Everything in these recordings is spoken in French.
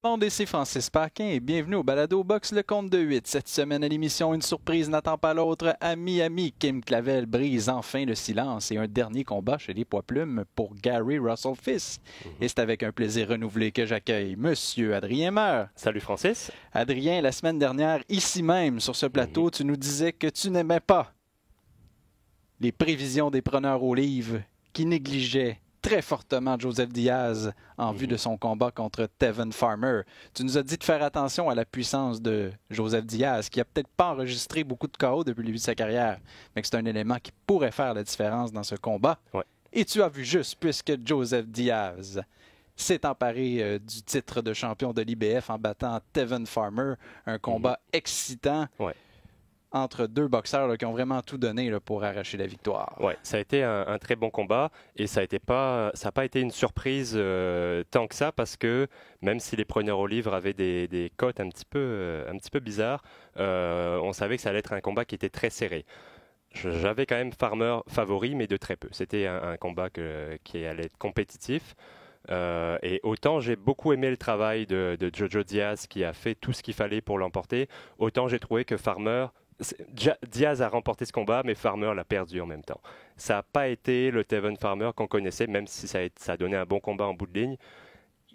Bon, ici Francis Paquin et bienvenue au Balado Box Le Compte de 8. Cette semaine à l'émission, une surprise n'attend pas l'autre. À Miami, Kim Clavel brise enfin le silence et un dernier combat chez les poids plumes pour Gary Russell Fils. Et c'est avec un plaisir renouvelé que j'accueille Monsieur Adrien Meur. Salut Francis. Adrien, la semaine dernière, ici même, sur ce plateau, tu nous disais que tu n'aimais pas les prévisions des preneurs au livre qui négligeaient très fortement Joseph Diaz en vue de son combat contre Tevin Farmer. Tu nous as dit de faire attention à la puissance de Joseph Diaz, qui a peut-être pas enregistré beaucoup de KO depuis le début de sa carrière, mais que c'est un élément qui pourrait faire la différence dans ce combat. Ouais. Et tu as vu juste, puisque Joseph Diaz s'est emparé du titre de champion de l'IBF en battant Tevin Farmer, un combat excitant. Ouais. Entre deux boxeurs là, qui ont vraiment tout donné là, pour arracher la victoire. Ouais, ça a été un très bon combat et ça n'a pas été une surprise tant que ça parce que même si les preneurs au livre avaient des cotes un petit peu bizarres, on savait que ça allait être un combat qui était très serré. J'avais quand même Farmer favori, mais de très peu. C'était un combat qui allait être compétitif. Et autant j'ai beaucoup aimé le travail de Jojo Diaz qui a fait tout ce qu'il fallait pour l'emporter, autant j'ai trouvé que Diaz a remporté ce combat, mais Farmer l'a perdu en même temps. Ça n'a pas été le Tevin Farmer qu'on connaissait, même si ça a donné un bon combat en bout de ligne.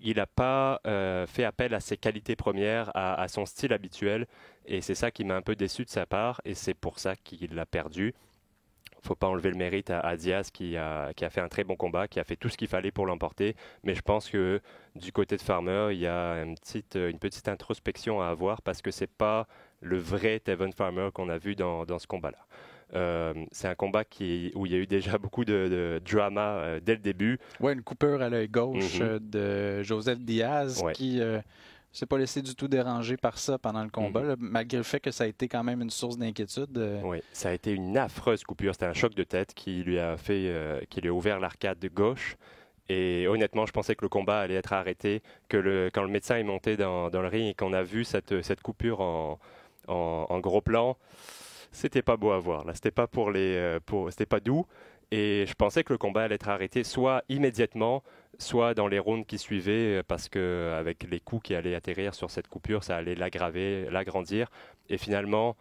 Il n'a pas fait appel à ses qualités premières, à son style habituel, et c'est ça qui m'a un peu déçu de sa part, et c'est pour ça qu'il l'a perdu. Il ne faut pas enlever le mérite à Diaz qui a fait un très bon combat, qui a fait tout ce qu'il fallait pour l'emporter. Mais je pense que du côté de Farmer, il y a une petite introspection à avoir parce que ce n'est pas le vrai Tevin Farmer qu'on a vu dans ce combat-là. C'est un combat où il y a eu déjà beaucoup de drama dès le début. Oui, une coupure à l'œil gauche de Joseph Diaz qui s'est pas laissé du tout déranger par ça pendant le combat, là, malgré le fait que ça a été quand même une source d'inquiétude. Oui, ça a été une affreuse coupure. C'était un choc de tête qui lui a ouvert l'arcade gauche. Et honnêtement, je pensais que le combat allait être arrêté, quand le médecin est monté dans le ring et qu'on a vu cette coupure en gros plan, c'était pas beau à voir. Là, c'était pas c'était pas doux. Et je pensais que le combat allait être arrêté soit immédiatement, soit dans les rounds qui suivaient, parce que avec les coups qui allaient atterrir sur cette coupure, ça allait l'aggraver, l'agrandir. Et finalement,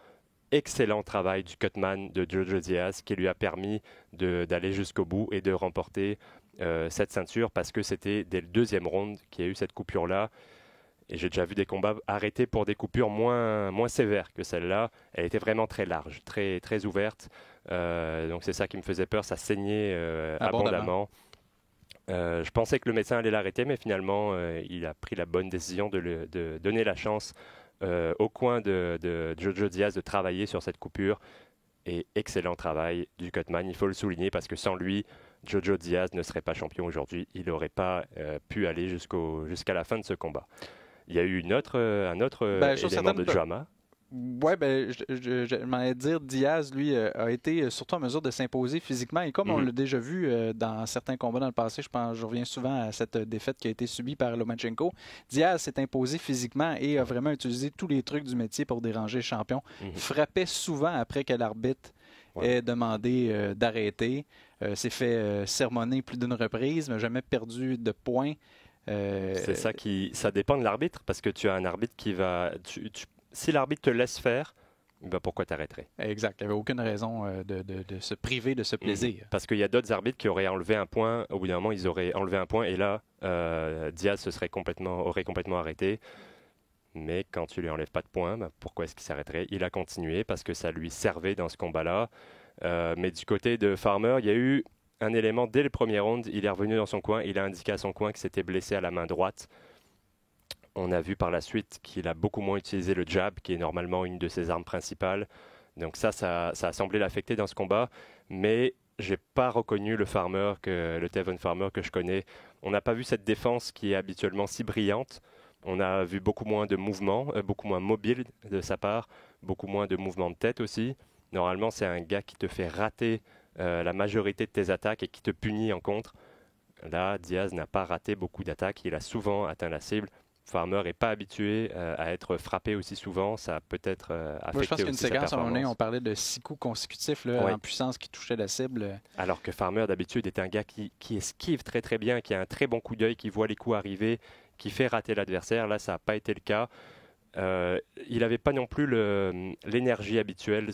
excellent travail du cutman de Jojo Diaz qui lui a permis d'aller jusqu'au bout et de remporter cette ceinture parce que c'était dès le deuxième round qu'il y a eu cette coupure-là. Et j'ai déjà vu des combats arrêtés pour des coupures moins sévères que celle-là. Elle était vraiment très large, très, très ouverte. Donc c'est ça qui me faisait peur, ça saignait abondamment. Je pensais que le médecin allait l'arrêter, mais finalement, il a pris la bonne décision de donner la chance au coin de Jojo Diaz de travailler sur cette coupure. Et excellent travail du cutman, il faut le souligner, parce que sans lui, Jojo Diaz ne serait pas champion aujourd'hui. Il n'aurait pas pu aller jusqu'à la fin de ce combat. Il y a eu un autre élément de drama. Oui, je m'en allais dire, Diaz, lui, a été surtout en mesure de s'imposer physiquement. Et comme on l'a déjà vu dans certains combats dans le passé, je reviens souvent à cette défaite qui a été subie par Lomachenko. Diaz s'est imposé physiquement et a vraiment utilisé tous les trucs du métier pour déranger le champion. Frappait souvent après que l'arbitre ait demandé d'arrêter. S'est fait sermonner plus d'une reprise, mais jamais perdu de points. C'est ça dépend de l'arbitre, parce que tu as un arbitre qui va... Si l'arbitre te laisse faire, ben pourquoi t'arrêterais? Exact. Il n'y avait aucune raison de se priver de ce plaisir. Parce qu'il y a d'autres arbitres qui auraient enlevé un point. Au bout d'un moment, ils auraient enlevé un point. Et là, Diaz aurait complètement arrêté. Mais quand tu lui enlèves pas de points, ben pourquoi est-ce qu'il s'arrêterait? Il a continué parce que ça lui servait dans ce combat-là. Mais du côté de Farmer, il y a eu un élément dès le premier round. Il est revenu dans son coin. Il a indiqué à son coin qu'il s'était blessé à la main droite. On a vu par la suite qu'il a beaucoup moins utilisé le jab, qui est normalement une de ses armes principales. Donc ça a semblé l'affecter dans ce combat. Mais je n'ai pas reconnu le Tevin Farmer que je connais. On n'a pas vu cette défense qui est habituellement si brillante. On a vu beaucoup moins de mouvements, beaucoup moins mobile de sa part, beaucoup moins de mouvements de tête aussi. Normalement, c'est un gars qui te fait rater la majorité de tes attaques et qui te punit en contre. Là, Diaz n'a pas raté beaucoup d'attaques. Il a souvent atteint la cible. Farmer n'est pas habitué à être frappé aussi souvent. Ça a peut-être affecté. Je pense qu'une séquence, on parlait de 6 coups consécutifs là, en puissance qui touchaient la cible. Alors que Farmer, d'habitude, est un gars qui esquive très très bien, qui a un très bon coup d'œil, qui voit les coups arriver, qui fait rater l'adversaire. Là, ça n'a pas été le cas. Il n'avait pas non plus l'énergie habituelle.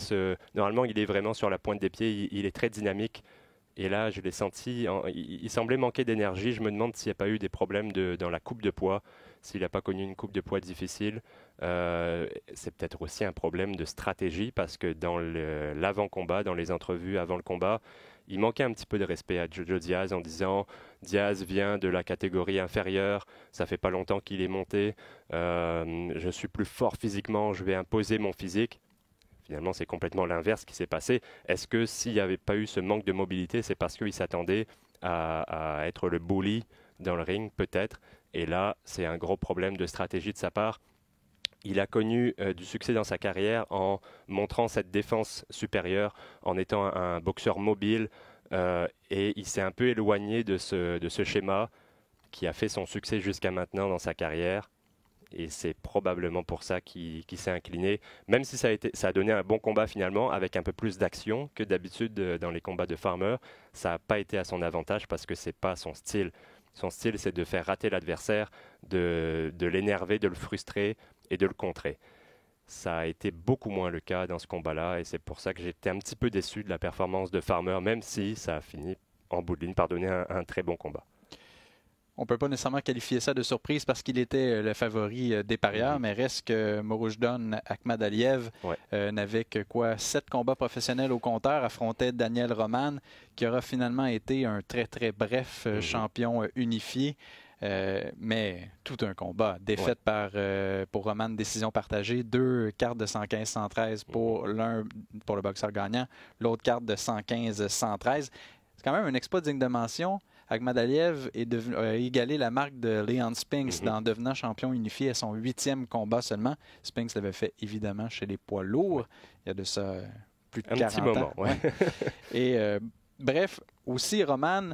Normalement, il est vraiment sur la pointe des pieds, il est très dynamique. Et là, je l'ai senti, il semblait manquer d'énergie. Je me demande s'il n'y a pas eu des problèmes dans la coupe de poids, s'il n'a pas connu une coupe de poids difficile. C'est peut-être aussi un problème de stratégie parce que dans l'avant-combat, dans les entrevues avant le combat, il manquait un petit peu de respect à Jojo Diaz en disant « Diaz vient de la catégorie inférieure, ça fait pas longtemps qu'il est monté, je suis plus fort physiquement, je vais imposer mon physique ». Finalement, c'est complètement l'inverse qui s'est passé. Est-ce que s'il n'y avait pas eu ce manque de mobilité, c'est parce qu'il s'attendait à être le bully dans le ring, peut-être? Et là, c'est un gros problème de stratégie de sa part. Il a connu du succès dans sa carrière en montrant cette défense supérieure, en étant un boxeur mobile, et il s'est un peu éloigné de ce schéma qui a fait son succès jusqu'à maintenant dans sa carrière. Et c'est probablement pour ça qu'il s'est incliné, même si ça a donné un bon combat finalement, avec un peu plus d'action que d'habitude dans les combats de Farmer. Ça n'a pas été à son avantage parce que ce n'est pas son style. Son style, c'est de faire rater l'adversaire, de l'énerver, de le frustrer et de le contrer. Ça a été beaucoup moins le cas dans ce combat-là et c'est pour ça que j'étais un petit peu déçu de la performance de Farmer, même si ça a fini en bout de ligne par donner un très bon combat. On ne peut pas nécessairement qualifier ça de surprise parce qu'il était le favori des parieurs, mais reste que Morozhdan Akhmadaliev n'avait que 7 combats professionnels au compteur, affrontait Daniel Roman, qui aura finalement été un très très bref champion unifié. Mais tout un combat. Défaite pour Roman, décision partagée. 2 cartes de 115-113 pour le boxeur gagnant. L'autre carte de 115-113. C'est quand même un exploit digne de mention. Akhmadaliev a égalé la marque de Leon Spinks en devenant champion unifié à son 8e combat seulement. Spinks l'avait fait évidemment chez les poids lourds. Il y a de ça plus de 40 ans. Un petit moment, Et bref, aussi Roman,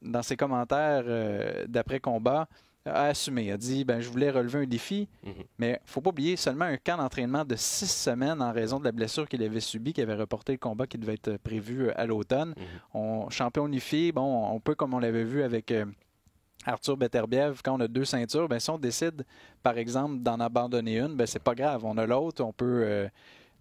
dans ses commentaires d'après-combat, a assumé, a dit je voulais relever un défi, mais il ne faut pas oublier seulement un camp d'entraînement de 6 semaines en raison de la blessure qu'il avait subie, qui avait reporté le combat qui devait être prévu à l'automne. Champion unifié, on peut, comme on l'avait vu avec Arthur Beterbiev, quand on a 2 ceintures, si on décide, par exemple, d'en abandonner une, c'est pas grave, on a l'autre, on peut...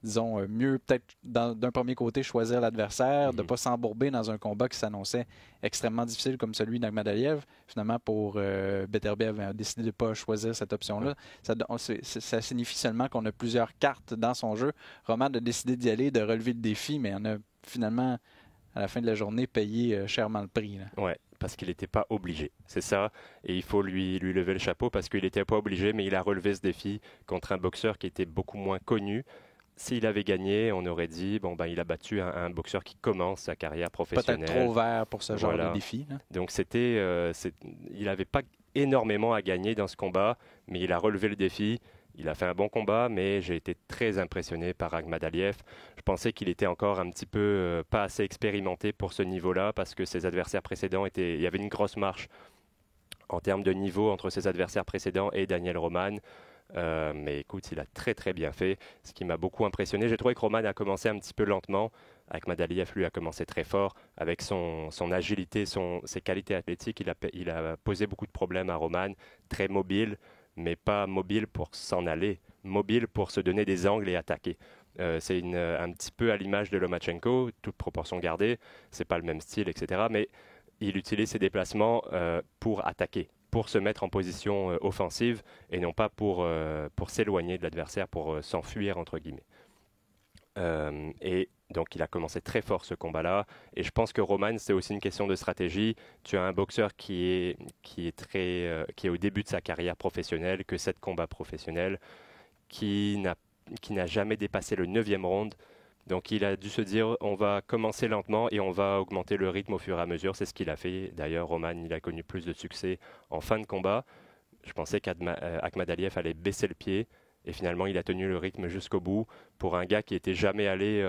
disons, mieux peut-être d'un premier côté choisir l'adversaire, de ne pas s'embourber dans un combat qui s'annonçait extrêmement difficile comme celui d'Akhmadaliev. Finalement, pour Beterbiev a décidé de ne pas choisir cette option-là. Ça signifie seulement qu'on a plusieurs cartes dans son jeu. Roman a décidé d'y aller, de relever le défi, mais on a finalement, à la fin de la journée, payé chèrement le prix. Oui, parce qu'il n'était pas obligé. C'est ça, et il faut lui lever le chapeau parce qu'il n'était pas obligé, mais il a relevé ce défi contre un boxeur qui était beaucoup moins connu. S'il avait gagné, on aurait dit il a battu un boxeur qui commence sa carrière professionnelle. Peut-être trop vert pour ce genre de défi. Là. Donc il n'avait pas énormément à gagner dans ce combat, mais il a relevé le défi. Il a fait un bon combat, mais j'ai été très impressionné par Akhmadaliev. Je pensais qu'il était encore un petit peu pas assez expérimenté pour ce niveau-là, parce que ses adversaires précédents il y avait une grosse marche en termes de niveau entre ses adversaires précédents et Daniel Roman. Mais écoute, il a très très bien fait, ce qui m'a beaucoup impressionné. J'ai trouvé que Roman a commencé un petit peu lentement. Akhmadaliev, lui, a commencé très fort avec son agilité, ses qualités athlétiques. Il a posé beaucoup de problèmes à Roman, très mobile, mais pas mobile pour s'en aller, mobile pour se donner des angles et attaquer. C'est un petit peu à l'image de Lomachenko, toute proportion gardée. C'est pas le même style, etc. Mais il utilise ses déplacements pour attaquer, pour se mettre en position offensive et non pas pour s'éloigner de l'adversaire, pour s'enfuir entre guillemets. Et donc il a commencé très fort ce combat-là et je pense que Roman, c'est aussi une question de stratégie. Tu as un boxeur qui est au début de sa carrière professionnelle, que 7 combats professionnels, qui n'a jamais dépassé le 9e round. Donc il a dû se dire on va commencer lentement et on va augmenter le rythme au fur et à mesure. C'est ce qu'il a fait. D'ailleurs, Roman, il a connu plus de succès en fin de combat. Je pensais qu'Akhmadaliev allait baisser le pied et finalement il a tenu le rythme jusqu'au bout. Pour un gars qui n'était jamais allé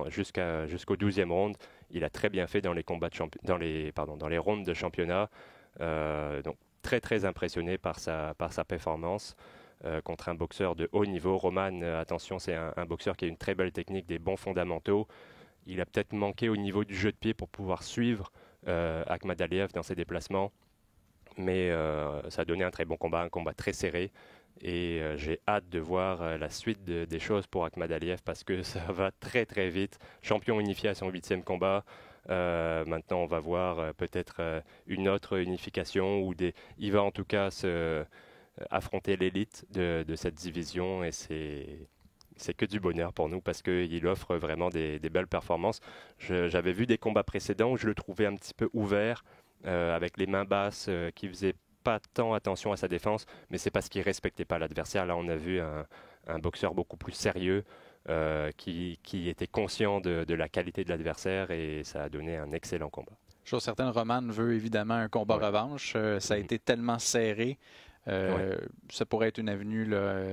jusqu'au 12e round, il a très bien fait dans les combats dans les rounds de championnat. Donc très très impressionné par sa performance. Contre un boxeur de haut niveau. Roman, attention, c'est un boxeur qui a une très belle technique, des bons fondamentaux. Il a peut-être manqué au niveau du jeu de pied pour pouvoir suivre Akhmadaliev dans ses déplacements. Mais ça a donné un très bon combat, un combat très serré. Et j'ai hâte de voir la suite des choses pour Akhmadaliev parce que ça va très très vite. Champion unifié à son 8e combat. Maintenant, on va voir peut-être une autre unification il va en tout cas affronter l'élite de cette division et c'est que du bonheur pour nous parce qu'il offre vraiment des belles performances. J'avais vu des combats précédents où je le trouvais un petit peu ouvert, avec les mains basses, qui faisait pas tant attention à sa défense, mais c'est parce qu'il respectait pas l'adversaire. Là, on a vu un boxeur beaucoup plus sérieux, qui était conscient de la qualité de l'adversaire et ça a donné un excellent combat. Chose certaine, Roman veut évidemment un combat revanche. Ça a été tellement serré. Ça pourrait être une avenue là,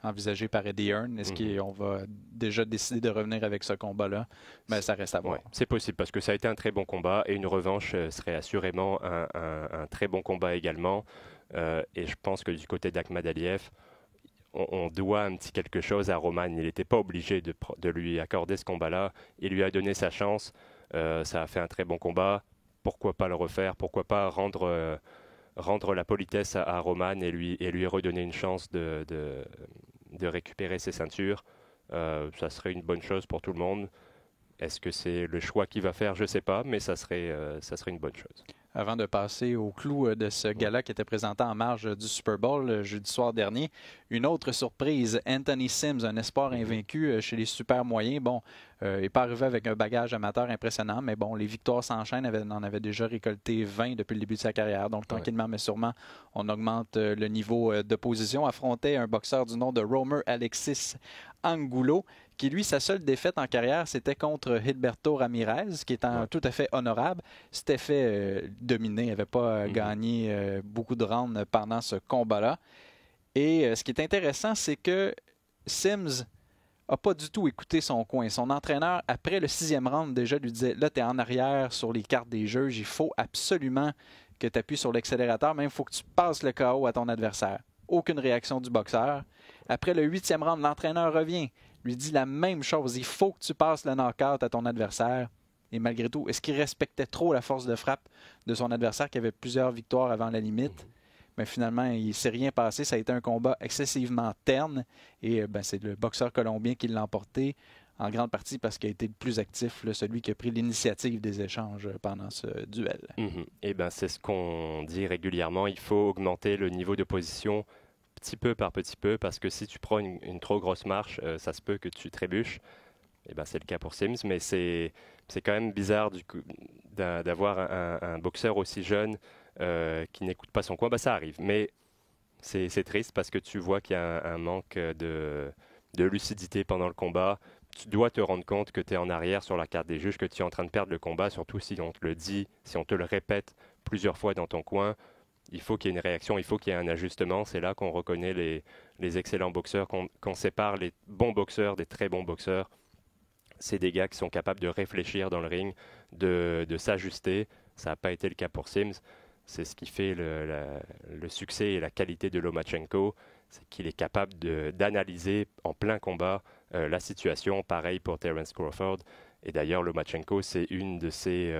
envisagée par Eddie Hearn. Est-ce qu'on va déjà décider de revenir avec ce combat-là? Mais ça reste à voir. C'est possible parce que ça a été un très bon combat et une revanche serait assurément un très bon combat également. Et je pense que du côté d'Akhmadaliev, on doit un petit quelque chose à Roman. Il n'était pas obligé de lui accorder ce combat-là. Il lui a donné sa chance. Ça a fait un très bon combat. Pourquoi pas le refaire? Pourquoi pas rendre la politesse à Roman et lui redonner une chance de récupérer ses ceintures? Ça serait une bonne chose pour tout le monde. Est-ce que c'est le choix qu'il va faire? Je ne sais pas, mais ça serait une bonne chose. Avant de passer au clou de ce gala qui était présenté en marge du Super Bowl jeudi soir dernier, une autre surprise, Anthony Sims, un espoir invaincu chez les super moyens. Bon, il n'est pas arrivé avec un bagage amateur impressionnant, mais bon, les victoires s'enchaînent. On en avait déjà récolté 20 depuis le début de sa carrière. Donc, tranquillement, mais sûrement, on augmente le niveau de position. Affrontait un boxeur du nom de Romer Alexis Angulo, qui, lui, sa seule défaite en carrière, c'était contre Gilberto Ramirez, qui est tout à fait honorable. S'était fait dominer, il n'avait pas gagné beaucoup de rounds pendant ce combat-là. Et ce qui est intéressant, c'est que Sims n'a pas du tout écouté son coin. Son entraîneur, après le 6e round, déjà lui disait « Là, tu es en arrière sur les cartes des juges, il faut absolument que tu appuies sur l'accélérateur, même il faut que tu passes le KO à ton adversaire. » Aucune réaction du boxeur. Après le 8e round, l'entraîneur revient, lui dit la même chose. Il faut que tu passes le knockout à ton adversaire. Et malgré tout, est-ce qu'il respectait trop la force de frappe de son adversaire qui avait plusieurs victoires avant la limite? Mais finalement, il ne s'est rien passé. Ça a été un combat excessivement terne. Et c'est le boxeur colombien qui l'a emporté, en grande partie parce qu'il a été le plus actif, celui qui a pris l'initiative des échanges pendant ce duel. Et c'est ce qu'on dit régulièrement. Il faut augmenter le niveau de position petit peu par petit peu, parce que si tu prends une trop grosse marche, ça se peut que tu trébuches. Et c'est le cas pour Sims, mais c'est quand même bizarre d'avoir un boxeur aussi jeune qui n'écoute pas son coin. Ça arrive, mais c'est triste parce que tu vois qu'il y a un manque de lucidité pendant le combat. Tu dois te rendre compte que tu es en arrière sur la carte des juges, que tu es en train de perdre le combat, surtout si on te le dit, si on te le répète plusieurs fois dans ton coin. Il faut qu'il y ait une réaction, il faut qu'il y ait un ajustement. C'est là qu'on reconnaît les excellents boxeurs, qu'on sépare les bons boxeurs des très bons boxeurs. C'est des gars qui sont capables de réfléchir dans le ring, de s'ajuster. Ça n'a pas été le cas pour Sims. C'est ce qui fait le succès et la qualité de Lomachenko. C'est qu'il est capable d'analyser en plein combat la situation. Pareil pour Terence Crawford. Et d'ailleurs, Lomachenko, c'est une de ses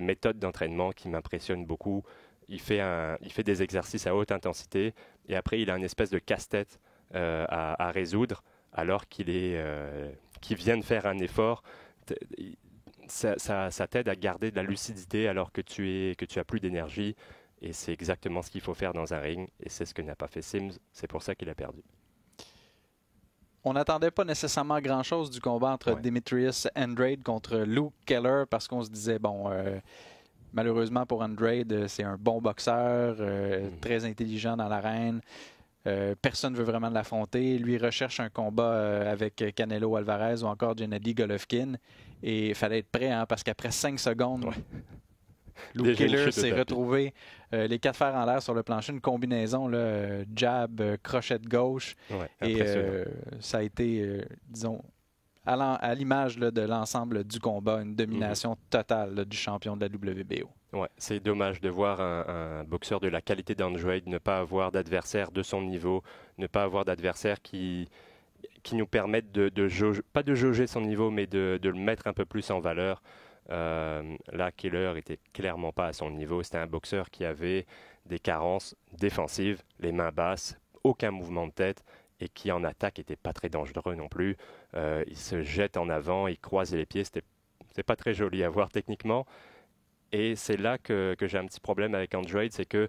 méthodes d'entraînement qui m'impressionne beaucoup. Il fait des exercices à haute intensité et après, il a une espèce de casse-tête à résoudre alors qu'il vient de faire un effort. Ça t'aide à garder de la lucidité alors que tu as plus d'énergie. Et c'est exactement ce qu'il faut faire dans un ring. Et c'est ce que n'a pas fait Sims. C'est pour ça qu'il a perdu. On n'attendait pas nécessairement grand-chose du combat entre Demetrius Andrade contre Luke Keller parce qu'on se disait, malheureusement pour Andrade, c'est un bon boxeur, très intelligent dans l'arène. Personne ne veut vraiment l'affronter. Lui recherche un combat avec Canelo Alvarez ou encore Gennady Golovkin. Et il fallait être prêt parce qu'après 5 secondes, Luke Keller s'est retrouvé les 4 fers en l'air sur le plancher, une combinaison, jab, crochet de gauche. Et ça a été, disons, à l'image de l'ensemble du combat, une domination totale du champion de la WBO. C'est dommage de voir un boxeur de la qualité d'Andrade ne pas avoir d'adversaire de son niveau, ne pas avoir d'adversaire qui nous permettent pas de jauger son niveau, mais de le mettre un peu plus en valeur. Là, Killer était clairement pas à son niveau. C'était un boxeur qui avait des carences défensives, les mains basses, aucun mouvement de tête et qui en attaque était pas très dangereux non plus. Il se jette en avant, il croise les pieds, c'est pas très joli à voir techniquement. Et c'est là que j'ai un petit problème avec Andrade, c'est que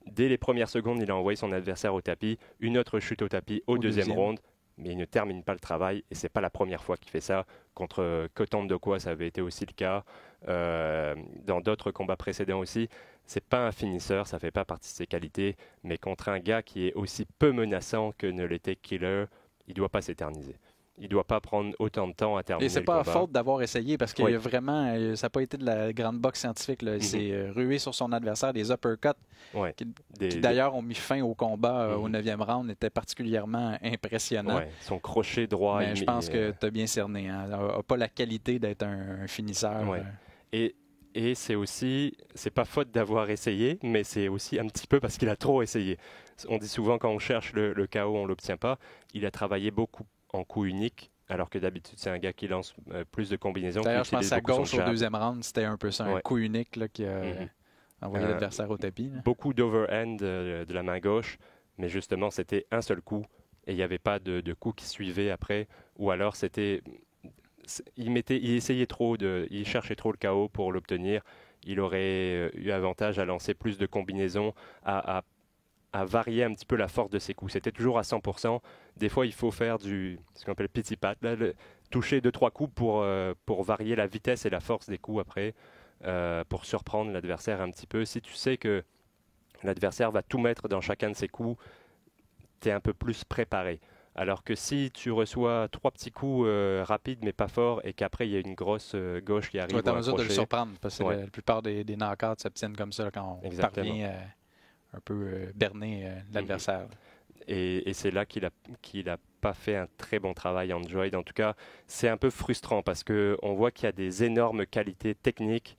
dès les premières secondes, il a envoyé son adversaire au tapis, une autre chute au tapis au deuxième round, mais il ne termine pas le travail et c'est pas la première fois qu'il fait ça. Contre Kotan Dokwa, ça avait été aussi le cas. Dans d'autres combats précédents aussi, c'est pas un finisseur, ça fait pas partie de ses qualités, mais contre un gars qui est aussi peu menaçant que ne l'était Killer, il doit pas s'éterniser. Il doit pas prendre autant de temps à terminer et c'est le pas combat. faute d'avoir essayé parce qu'il Oui. y a vraiment, ça n'a pas été de la grande boxe scientifique. Là. Il s'est rué sur son adversaire, des uppercuts Ouais. qui d'ailleurs ont mis fin au combat au 9e round, étaient particulièrement impressionnants. Ouais. Son crochet droit. Mais je pense que tu as bien cerné. Hein. Il n'a pas la qualité d'être un finisseur. Ouais. Et c'est aussi, c'est pas faute d'avoir essayé, mais c'est aussi un petit peu parce qu'il a trop essayé. On dit souvent quand on cherche le KO, on l'obtient pas. Il a travaillé beaucoup en coup unique, alors que d'habitude c'est un gars qui lance plus de combinaisons. D'ailleurs, je pense que sa gauche au deuxième round, c'était un peu ça, un ouais. coup unique là, qui a envoyé l'adversaire au tapis. Là. Beaucoup d'overhand de la main gauche, mais justement c'était un seul coup et il n'y avait pas de coup qui suivait après, ou alors c'était... Il essayait trop, il cherchait trop le KO pour l'obtenir. Il aurait eu avantage à lancer plus de combinaisons, à varier un petit peu la force de ses coups. C'était toujours à 100%. Des fois, il faut faire ce qu'on appelle pity pat, toucher 2-3 coups pour varier la vitesse et la force des coups après, pour surprendre l'adversaire un petit peu. Si tu sais que l'adversaire va tout mettre dans chacun de ses coups, tu es un peu plus préparé. Alors que si tu reçois 3 petits coups rapides mais pas forts et qu'après il y a une grosse gauche qui arrive, tu vas être en mesure de le surprendre parce que la plupart des knockouts s'obtiennent comme ça là, quand on parvient un peu berner l'adversaire. Et c'est là qu'il a pas fait un très bon travail Andrade. En tout cas, c'est un peu frustrant parce qu'on voit qu'il y a des énormes qualités techniques,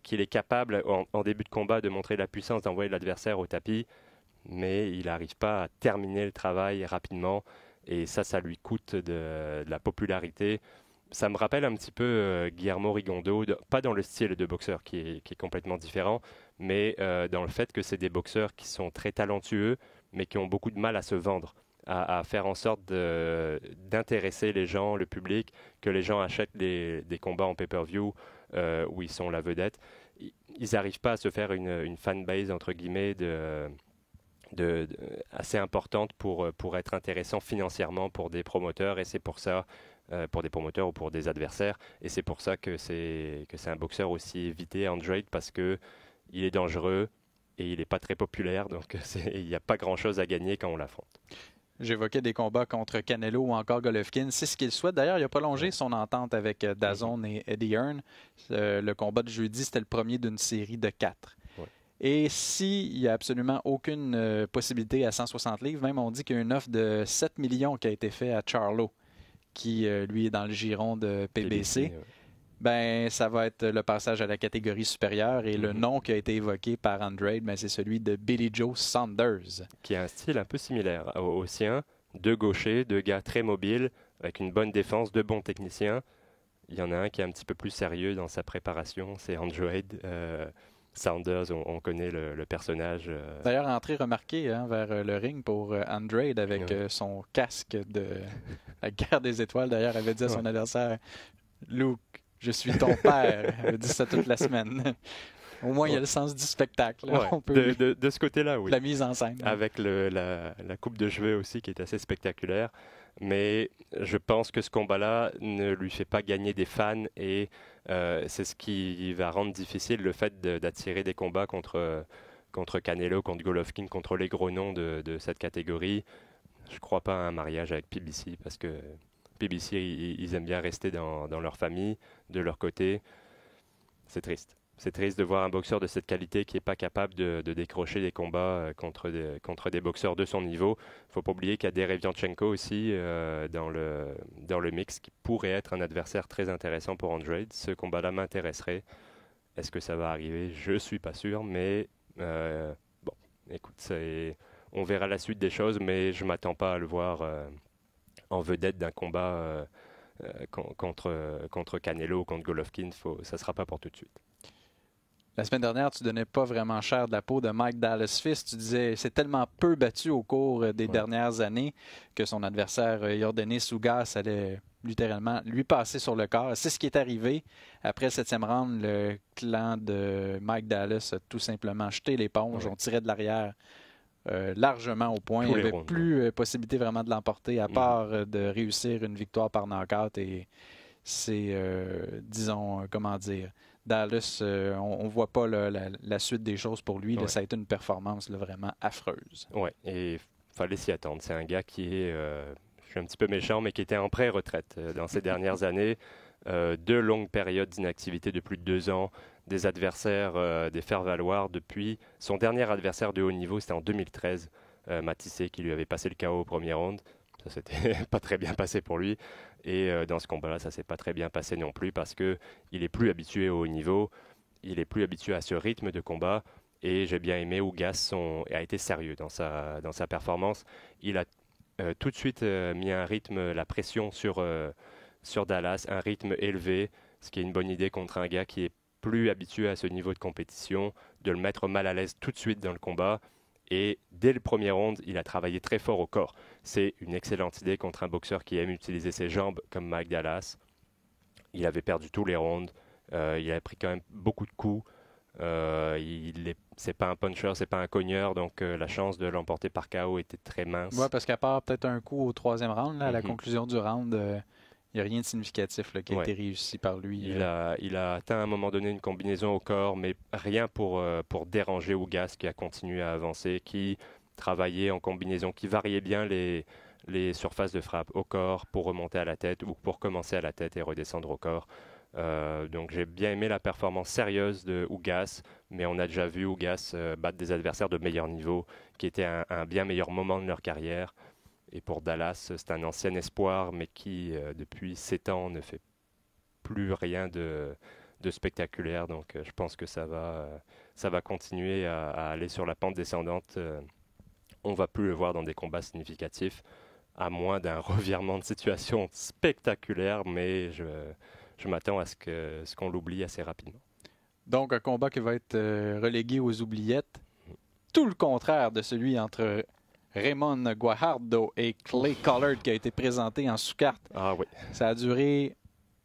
qu'il est capable en début de combat de montrer la puissance d'envoyer l'adversaire au tapis, mais il n'arrive pas à terminer le travail rapidement et ça lui coûte de la popularité. Ça me rappelle un petit peu Guillermo Rigondeaux, pas dans le style de boxeur qui est complètement différent, mais dans le fait que c'est des boxeurs qui sont très talentueux, mais qui ont beaucoup de mal à se vendre, à faire en sorte d'intéresser les gens, le public, que les gens achètent des combats en pay-per-view où ils sont la vedette. Ils n'arrivent pas à se faire une fanbase, entre guillemets, assez importante pour être intéressant financièrement pour des promoteurs, et c'est pour ça, pour des promoteurs ou pour des adversaires, et c'est pour ça que c'est un boxeur aussi évité, Andrade, parce que il est dangereux et il n'est pas très populaire, donc il n'y a pas grand-chose à gagner quand on l'affronte. J'évoquais des combats contre Canelo ou encore Golovkin. C'est ce qu'il souhaite. D'ailleurs, il a prolongé son entente avec DAZN et Eddie Hearn. Le combat de jeudi, c'était le premier d'une série de 4. Et s'il n'y a absolument aucune possibilité à 160 livres, même on dit qu'il y a une offre de 7 millions qui a été faite à Charlo, qui lui est dans le giron de PBC. Ben, ça va être le passage à la catégorie supérieure et le nom qui a été évoqué par Andrade, ben, c'est celui de Billy Joe Saunders. Qui a un style un peu similaire au sien, deux gauchers, deux gars très mobiles, avec une bonne défense, deux bons techniciens. Il y en a un qui est un petit peu plus sérieux dans sa préparation, c'est Andrade. Saunders, on connaît le personnage. D'ailleurs, entrée remarquée vers le ring pour Andrade avec son casque de la guerre des étoiles. D'ailleurs, avait dit à son adversaire, Luke, je suis ton père. Il a dit ça toute la semaine. Au moins, il y a le sens du spectacle. On peut... de ce côté-là, oui. La mise en scène. Avec la coupe de cheveux aussi qui est assez spectaculaire. Mais je pense que ce combat-là ne lui fait pas gagner des fans et c'est ce qui va rendre difficile le fait d'attirer des combats contre Canelo, contre Golovkin, contre les gros noms de cette catégorie. Je ne crois pas à un mariage avec PBC parce que PBC, ils aiment bien rester dans leur famille, de leur côté. C'est triste. C'est triste de voir un boxeur de cette qualité qui n'est pas capable de décrocher des combats contre des boxeurs de son niveau. Il ne faut pas oublier qu'il y a Derevianchenko aussi dans le mix qui pourrait être un adversaire très intéressant pour Andrade. Ce combat-là m'intéresserait. Est-ce que ça va arriver? Je ne suis pas sûr, mais bon, écoute, on verra la suite des choses, mais je ne m'attends pas à le voir en vedette d'un combat contre Canelo ou contre Golovkin, ça ne sera pas pour tout de suite. La semaine dernière, tu donnais pas vraiment cher de la peau de Mike Dallas Fist. Tu disais c'est tellement peu battu au cours des dernières années que son adversaire Yordenis Ugas allait littéralement lui passer sur le corps. C'est ce qui est arrivé. Après le 7e round, le clan de Mike Dallas a tout simplement jeté l'éponge. On tirait de l'arrière largement au point. Il n'y avait plus possibilité vraiment de l'emporter à part de réussir une victoire par knockout. Et c'est, disons, comment dire... Dallas, on ne voit pas la suite des choses pour lui. Là, ça a été une performance là, vraiment affreuse. Oui, et il fallait s'y attendre. C'est un gars qui est, je suis un petit peu méchant, mais qui était en pré-retraite dans ces dernières années. 2 longues périodes d'inactivité de plus de 2 ans, des adversaires, des faire-valoir depuis. Son dernier adversaire de haut niveau, c'était en 2013, Matisse, qui lui avait passé le KO au premier round. Ça s'était pas très bien passé pour lui. Et dans ce combat-là, ça s'est pas très bien passé non plus parce qu'il est plus habitué au haut niveau, il est plus habitué à ce rythme de combat. Et j'ai bien aimé où Gas a été sérieux dans sa performance. Il a tout de suite mis un rythme, la pression sur Dallas, un rythme élevé, ce qui est une bonne idée contre un gars qui est plus habitué à ce niveau de compétition, de le mettre mal à l'aise tout de suite dans le combat. Et dès le premier round, il a travaillé très fort au corps. C'est une excellente idée contre un boxeur qui aime utiliser ses jambes comme Mike Dallas. Il avait perdu tous les rounds. Il avait pris quand même beaucoup de coups. C'est pas un puncher, c'est pas un cogneur, donc la chance de l'emporter par KO était très mince. Oui, parce qu'à part peut-être un coup au 3e round, là, à la conclusion du round, il n'y a rien de significatif là, qui a été réussi par lui. Il a atteint à un moment donné une combinaison au corps, mais rien pour déranger Ugas, qui a continué à avancer, qui travaillait en combinaison, qui variait bien les surfaces de frappe au corps pour remonter à la tête ou pour commencer à la tête et redescendre au corps. Donc j'ai bien aimé la performance sérieuse de Ugas, mais on a déjà vu Ugas battre des adversaires de meilleur niveau, qui étaient à un bien meilleur moment de leur carrière. Et pour Dallas, c'est un ancien espoir, mais qui, depuis 7 ans, ne fait plus rien de spectaculaire. Donc, je pense que ça va continuer à aller sur la pente descendante. On ne va plus le voir dans des combats significatifs, à moins d'un revirement de situation spectaculaire, mais je m'attends à ce qu'on l'oublie assez rapidement. Donc, un combat qui va être relégué aux oubliettes. Tout le contraire de celui entre Raymond Guajardo et Clay Collard qui a été présenté en sous-carte. Ah oui. Ça a duré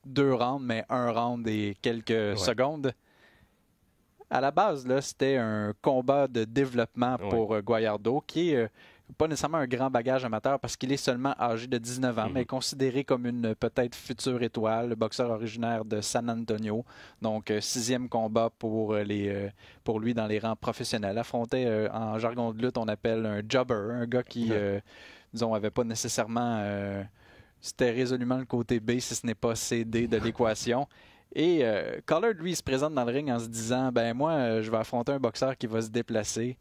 2 rounds, mais 1 round et quelques secondes. À la base, là, c'était un combat de développement pour Guajardo, qui est pas nécessairement un grand bagage amateur parce qu'il est seulement âgé de 19 ans, mais considéré comme une peut-être future étoile, le boxeur originaire de San Antonio. Donc, 6e combat pour lui dans les rangs professionnels. Affrontait, en jargon de lutte, on appelle un jobber, un gars qui, disons, avait pas nécessairement... c'était résolument le côté B, si ce n'est pas CD de l'équation. Et Collard, lui, il se présente dans le ring en se disant « Ben moi, je vais affronter un boxeur qui va se déplacer.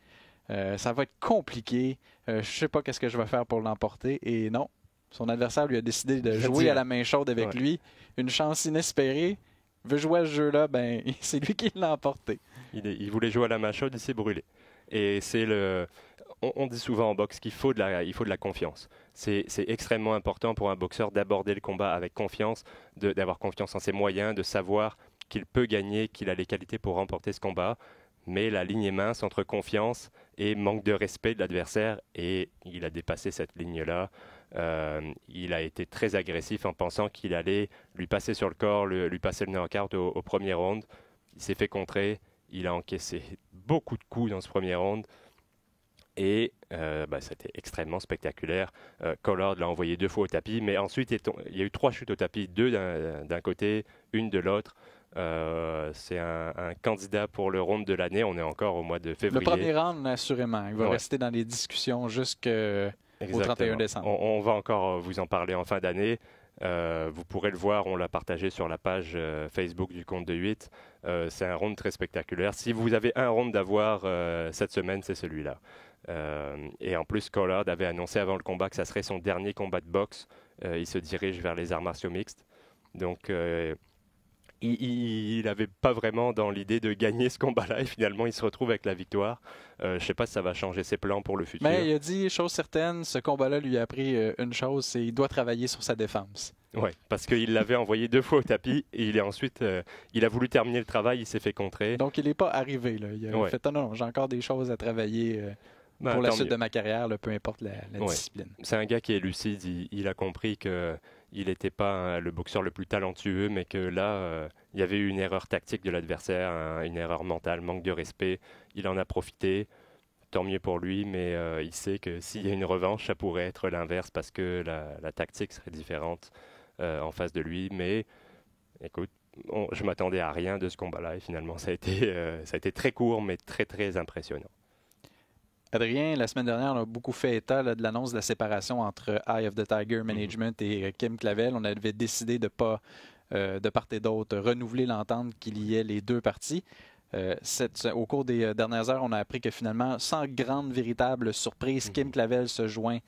Ça va être compliqué. Je sais pas qu'est-ce que je vais faire pour l'emporter. » Et non, son adversaire lui a décidé de jouer à la main chaude avec lui. Une chance inespérée. Il veut jouer à ce jeu-là, ben c'est lui qui l'a emporté. Il voulait jouer à la main chaude, il s'est brûlé. Et c'est on dit souvent en boxe qu'il faut de la confiance. C'est extrêmement important pour un boxeur d'aborder le combat avec confiance, d'avoir confiance en ses moyens, de savoir qu'il peut gagner, qu'il a les qualités pour remporter ce combat. Mais la ligne est mince entre confiance et manque de respect de l'adversaire. Et il a dépassé cette ligne-là. Il a été très agressif en pensant qu'il allait lui passer sur le corps, lui passer le knockout au premier round. Il s'est fait contrer. Il a encaissé beaucoup de coups dans ce premier round. Et c'était extrêmement spectaculaire. Collard l'a envoyé 2 fois au tapis, mais ensuite il y a eu 3 chutes au tapis, 2 d'un côté, 1 de l'autre. C'est un candidat pour le round de l'année. On est encore au mois de février. Le premier round, assurément. Il va rester dans les discussions jusqu'au 31 décembre. On va encore vous en parler en fin d'année. Vous pourrez le voir, on l'a partagé sur la page Facebook du compte de 8. C'est un round très spectaculaire. Si vous avez un round à voir cette semaine, c'est celui-là. Et en plus, Collard avait annoncé avant le combat que ça serait son dernier combat de boxe. Il se dirige vers les arts martiaux mixtes. Donc, il n'avait pas vraiment dans l'idée de gagner ce combat-là. Et finalement, il se retrouve avec la victoire. Je ne sais pas si ça va changer ses plans pour le futur. Mais il a dit, chose certaine, ce combat-là lui a appris une chose, c'est qu'il doit travailler sur sa défense. Oui, parce qu'il l'avait envoyé 2 fois au tapis et il a voulu terminer le travail, il s'est fait contrer. Donc, il n'est pas arrivé. Là. Il a fait non, j'ai encore des choses à travailler pour la suite de ma carrière, là, peu importe la discipline. C'est un gars qui est lucide. Il a compris qu'il n'était pas le boxeur le plus talentueux, mais que là, il y avait eu une erreur tactique de l'adversaire, une erreur mentale, manque de respect. Il en a profité. Tant mieux pour lui, mais il sait que s'il y a une revanche, ça pourrait être l'inverse parce que la tactique serait différente en face de lui. Mais écoute, je m'attendais à rien de ce combat-là et finalement ça a été très court mais très très impressionnant. Adrien, la semaine dernière, on a beaucoup fait état de l'annonce de la séparation entre Eye of the Tiger Management et Kim Clavel. On avait décidé de ne pas, de part et d'autre, renouveler l'entente qui liait les deux parties. Au cours des dernières heures, on a appris que finalement, sans grande véritable surprise, Kim Clavel se joint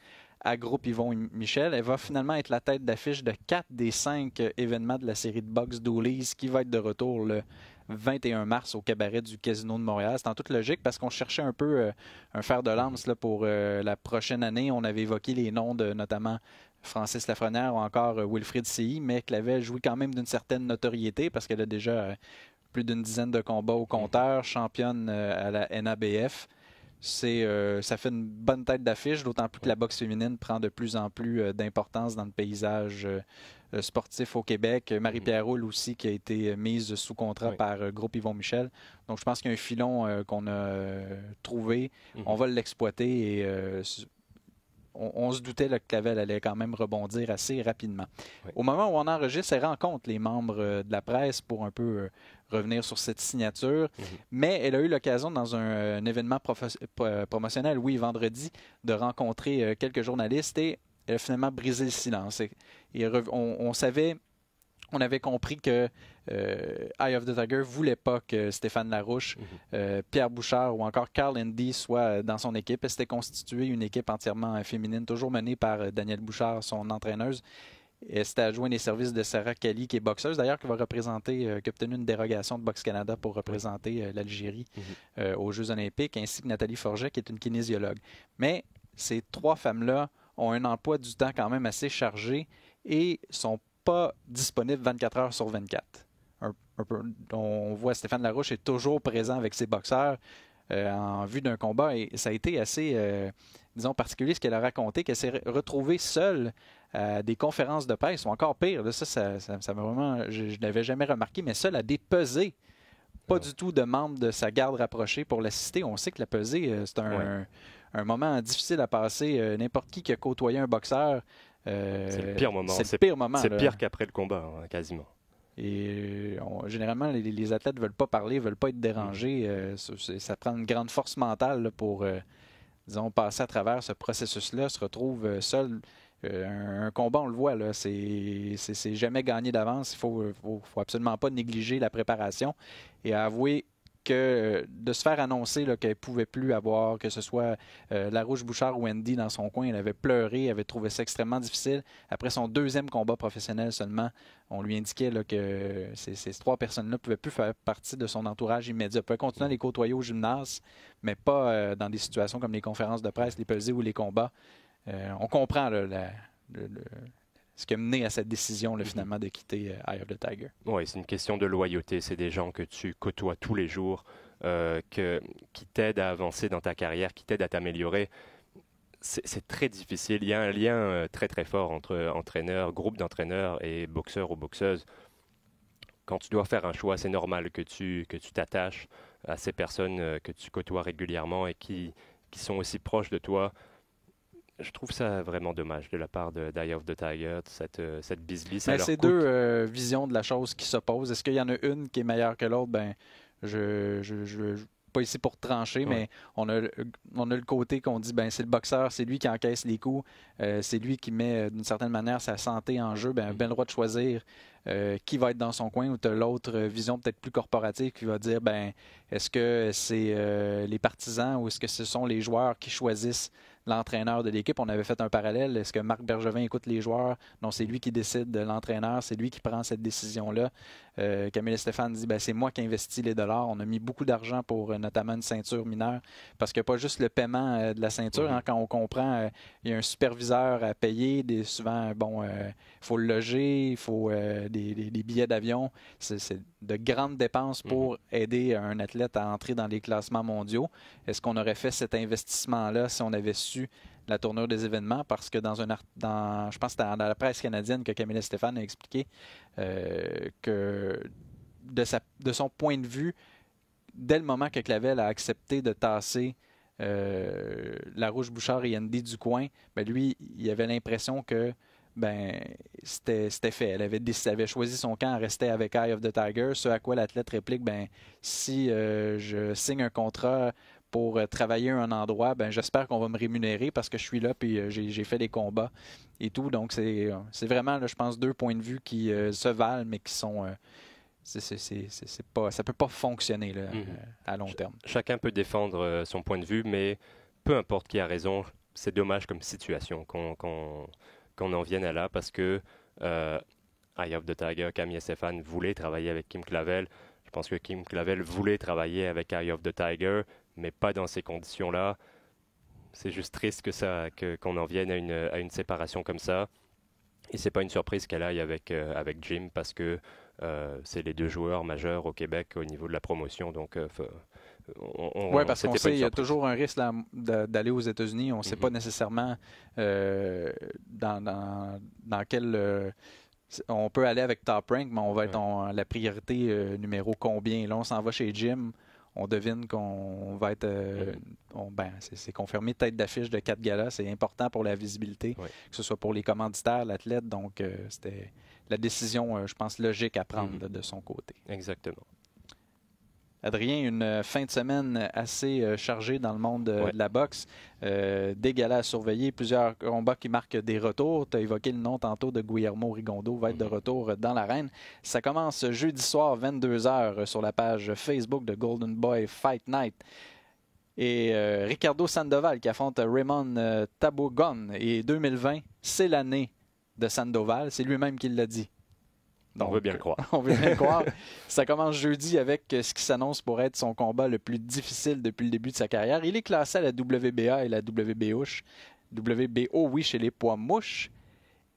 à Groupe Yvon Michel. Elle va finalement être la tête d'affiche de 4 des 5 événements de la série de boxe Doolies qui va être de retour le 21 mars au cabaret du Casino de Montréal. C'est en toute logique parce qu'on cherchait un peu un fer de lance là, pour la prochaine année. On avait évoqué les noms de notamment Francis Lafrenière ou encore Wilfrid Sei, mais Clavel jouit quand même d'une certaine notoriété parce qu'elle a déjà plus d'une dizaine de combats au compteur, championne à la NABF. Ça fait une bonne tête d'affiche, d'autant plus que la boxe féminine prend de plus en plus d'importance dans le paysage sportif au Québec. Marie-Pierre Roule aussi qui a été mise sous contrat par Groupe Yvon Michel. Donc je pense qu'il y a un filon qu'on a trouvé. On va l'exploiter et on se doutait là, que Clavel allait quand même rebondir assez rapidement. Au moment où on enregistre, elle rencontre les membres de la presse pour un peu revenir sur cette signature. Mais elle a eu l'occasion dans un événement promotionnel, oui, vendredi, de rencontrer quelques journalistes et elle a finalement brisé le silence. On avait compris que Eye of the Tiger ne voulait pas que Stéphane Larouche, Pierre Bouchard ou encore Carl Andy soient dans son équipe. Elle s'était constituée une équipe entièrement féminine, toujours menée par Danielle Bouchard, son entraîneuse. Elle s'était adjoint les services de Sarah Kali, qui est boxeuse, d'ailleurs, qui va représenter, qui a obtenu une dérogation de Boxe Canada pour représenter l'Algérie aux Jeux olympiques, ainsi que Nathalie Forget, qui est une kinésiologue. Mais ces 3 femmes-là ont un emploi du temps quand même assez chargé et sont pas disponibles 24 heures sur 24. On voit Stéphane Larouche est toujours présent avec ses boxeurs en vue d'un combat et ça a été assez, disons, particulier ce qu'elle a raconté, qu'elle s'est retrouvée seule à des conférences de presse, ou encore pire, là, ça m'a vraiment, je ne l'avais jamais remarqué, mais seule à des pesées. Pas du tout de membres de sa garde rapprochée pour l'assister. On sait que la pesée, c'est un moment difficile à passer. N'importe qui a côtoyé un boxeur, c'est le pire moment. C'est le pire moment. C'est pire qu'après le combat, hein, quasiment. Et généralement, les athlètes ne veulent pas parler, ne veulent pas être dérangés. Ça prend une grande force mentale là, pour, disons, passer à travers ce processus-là, se retrouve seul. Un combat, on le voit, là, c'est jamais gagné d'avance. Il faut absolument pas négliger la préparation et avouer que de se faire annoncer qu'elle ne pouvait plus avoir, que ce soit Larouche, Bouchard ou Andy dans son coin, elle avait pleuré, elle avait trouvé ça extrêmement difficile. Après son 2e combat professionnel seulement, on lui indiquait là, que ces 3 personnes-là ne pouvaient plus faire partie de son entourage immédiat. Elle pouvait continuer à les côtoyer au gymnase, mais pas dans des situations comme les conférences de presse, les pesées ou les combats. On comprend là, ce qui a mené à cette décision là, finalement de quitter Eye of the Tiger. Oui, c'est une question de loyauté. C'est des gens que tu côtoies tous les jours, qui t'aident à avancer dans ta carrière, qui t'aident à t'améliorer. C'est très difficile. Il y a un lien très très fort entre entraîneurs, groupe d'entraîneurs et boxeurs ou boxeuses. Quand tu dois faire un choix, c'est normal que tu t'attaches à ces personnes que tu côtoies régulièrement et qui sont aussi proches de toi. Je trouve ça vraiment dommage de la part d'Eye of the Tiger, cette bisbille. C'est 2 visions de la chose qui s'opposent. Est-ce qu'il y en a une qui est meilleure que l'autre? Ben, je pas ici pour trancher, mais on a le côté qu'on dit, ben c'est le boxeur, c'est lui qui encaisse les coups, c'est lui qui met d'une certaine manière sa santé en jeu. Ben, le droit de choisir qui va être dans son coin, ou tu as l'autre vision peut-être plus corporative qui va dire, ben, est-ce que c'est les partisans ou est-ce que ce sont les joueurs qui choisissent l'entraîneur de l'équipe? On avait fait un parallèle. Est-ce que Marc Bergevin écoute les joueurs? Non, c'est lui qui décide de l'entraîneur. C'est lui qui prend cette décision-là. Camille Stéphane dit, ben, c'est moi qui investis les dollars. On a mis beaucoup d'argent pour notamment une ceinture mineure parce qu'il n'y a pas juste le paiement de la ceinture. Hein, quand on comprend, il y a un superviseur à payer. Souvent, bon, il faut le loger, il faut des billets d'avion. C'est de grandes dépenses pour aider un athlète à entrer dans les classements mondiaux. Est-ce qu'on aurait fait cet investissement-là si on avait su la tournure des événements? Parce que je pense que c'était dans la presse canadienne que Camille Stéphane a expliqué que de son point de vue, dès le moment que Clavel a accepté de tasser Larouche Bouchard et Andy Ducoing, ben lui, il avait l'impression que c'était fait. Elle avait choisi son camp, elle restait avec Eye of the Tiger, ce à quoi l'athlète réplique, si je signe un contrat pour travailler à un endroit, j'espère qu'on va me rémunérer parce que je suis là puis j'ai fait des combats et tout. Donc c'est vraiment, là, je pense, deux points de vue qui se valent, mais qui sont... ça peut pas fonctionner là, à long terme. Chacun peut défendre son point de vue, mais peu importe qui a raison, c'est dommage comme situation qu'on en vienne à là, parce que Eye of the Tiger, Camille Stéphane voulait travailler avec Kim Clavel. Je pense que Kim Clavel voulait travailler avec Eye of the Tiger, mais pas dans ces conditions-là. C'est juste triste qu'on en vienne à une séparation comme ça. Et c'est pas une surprise qu'elle aille avec Jim, parce que c'est les deux joueurs majeurs au Québec au niveau de la promotion. Donc, oui, parce qu'on sait qu'il y a toujours un risque d'aller aux États-Unis. On ne sait pas nécessairement dans quel... on peut aller avec Top Rank, mais on va être la priorité numéro combien? Là, on s'en va chez Jim. On devine qu'on va être... c'est confirmé, tête d'affiche de 4 galas. C'est important pour la visibilité, que ce soit pour les commanditaires, l'athlète. Donc, c'était la décision, je pense, logique à prendre de son côté. Exactement. Adrien, une fin de semaine assez chargée dans le monde de la boxe. Des galas à surveiller, plusieurs combats qui marquent des retours. Tu as évoqué le nom tantôt de Guillermo Rigondeaux, va être de retour dans l'arène. Ça commence jeudi soir, 22h, sur la page Facebook de Golden Boy Fight Night. Et Ricardo Sandoval qui affronte Raymond Tabogon. Et 2020, c'est l'année de Sandoval. C'est lui-même qui l'a dit. Donc, on veut bien le croire. On veut bien le croire. Ça commence jeudi avec ce qui s'annonce pour être son combat le plus difficile depuis le début de sa carrière. Il est classé à la WBA et la WBO, oui, chez les poids mouches.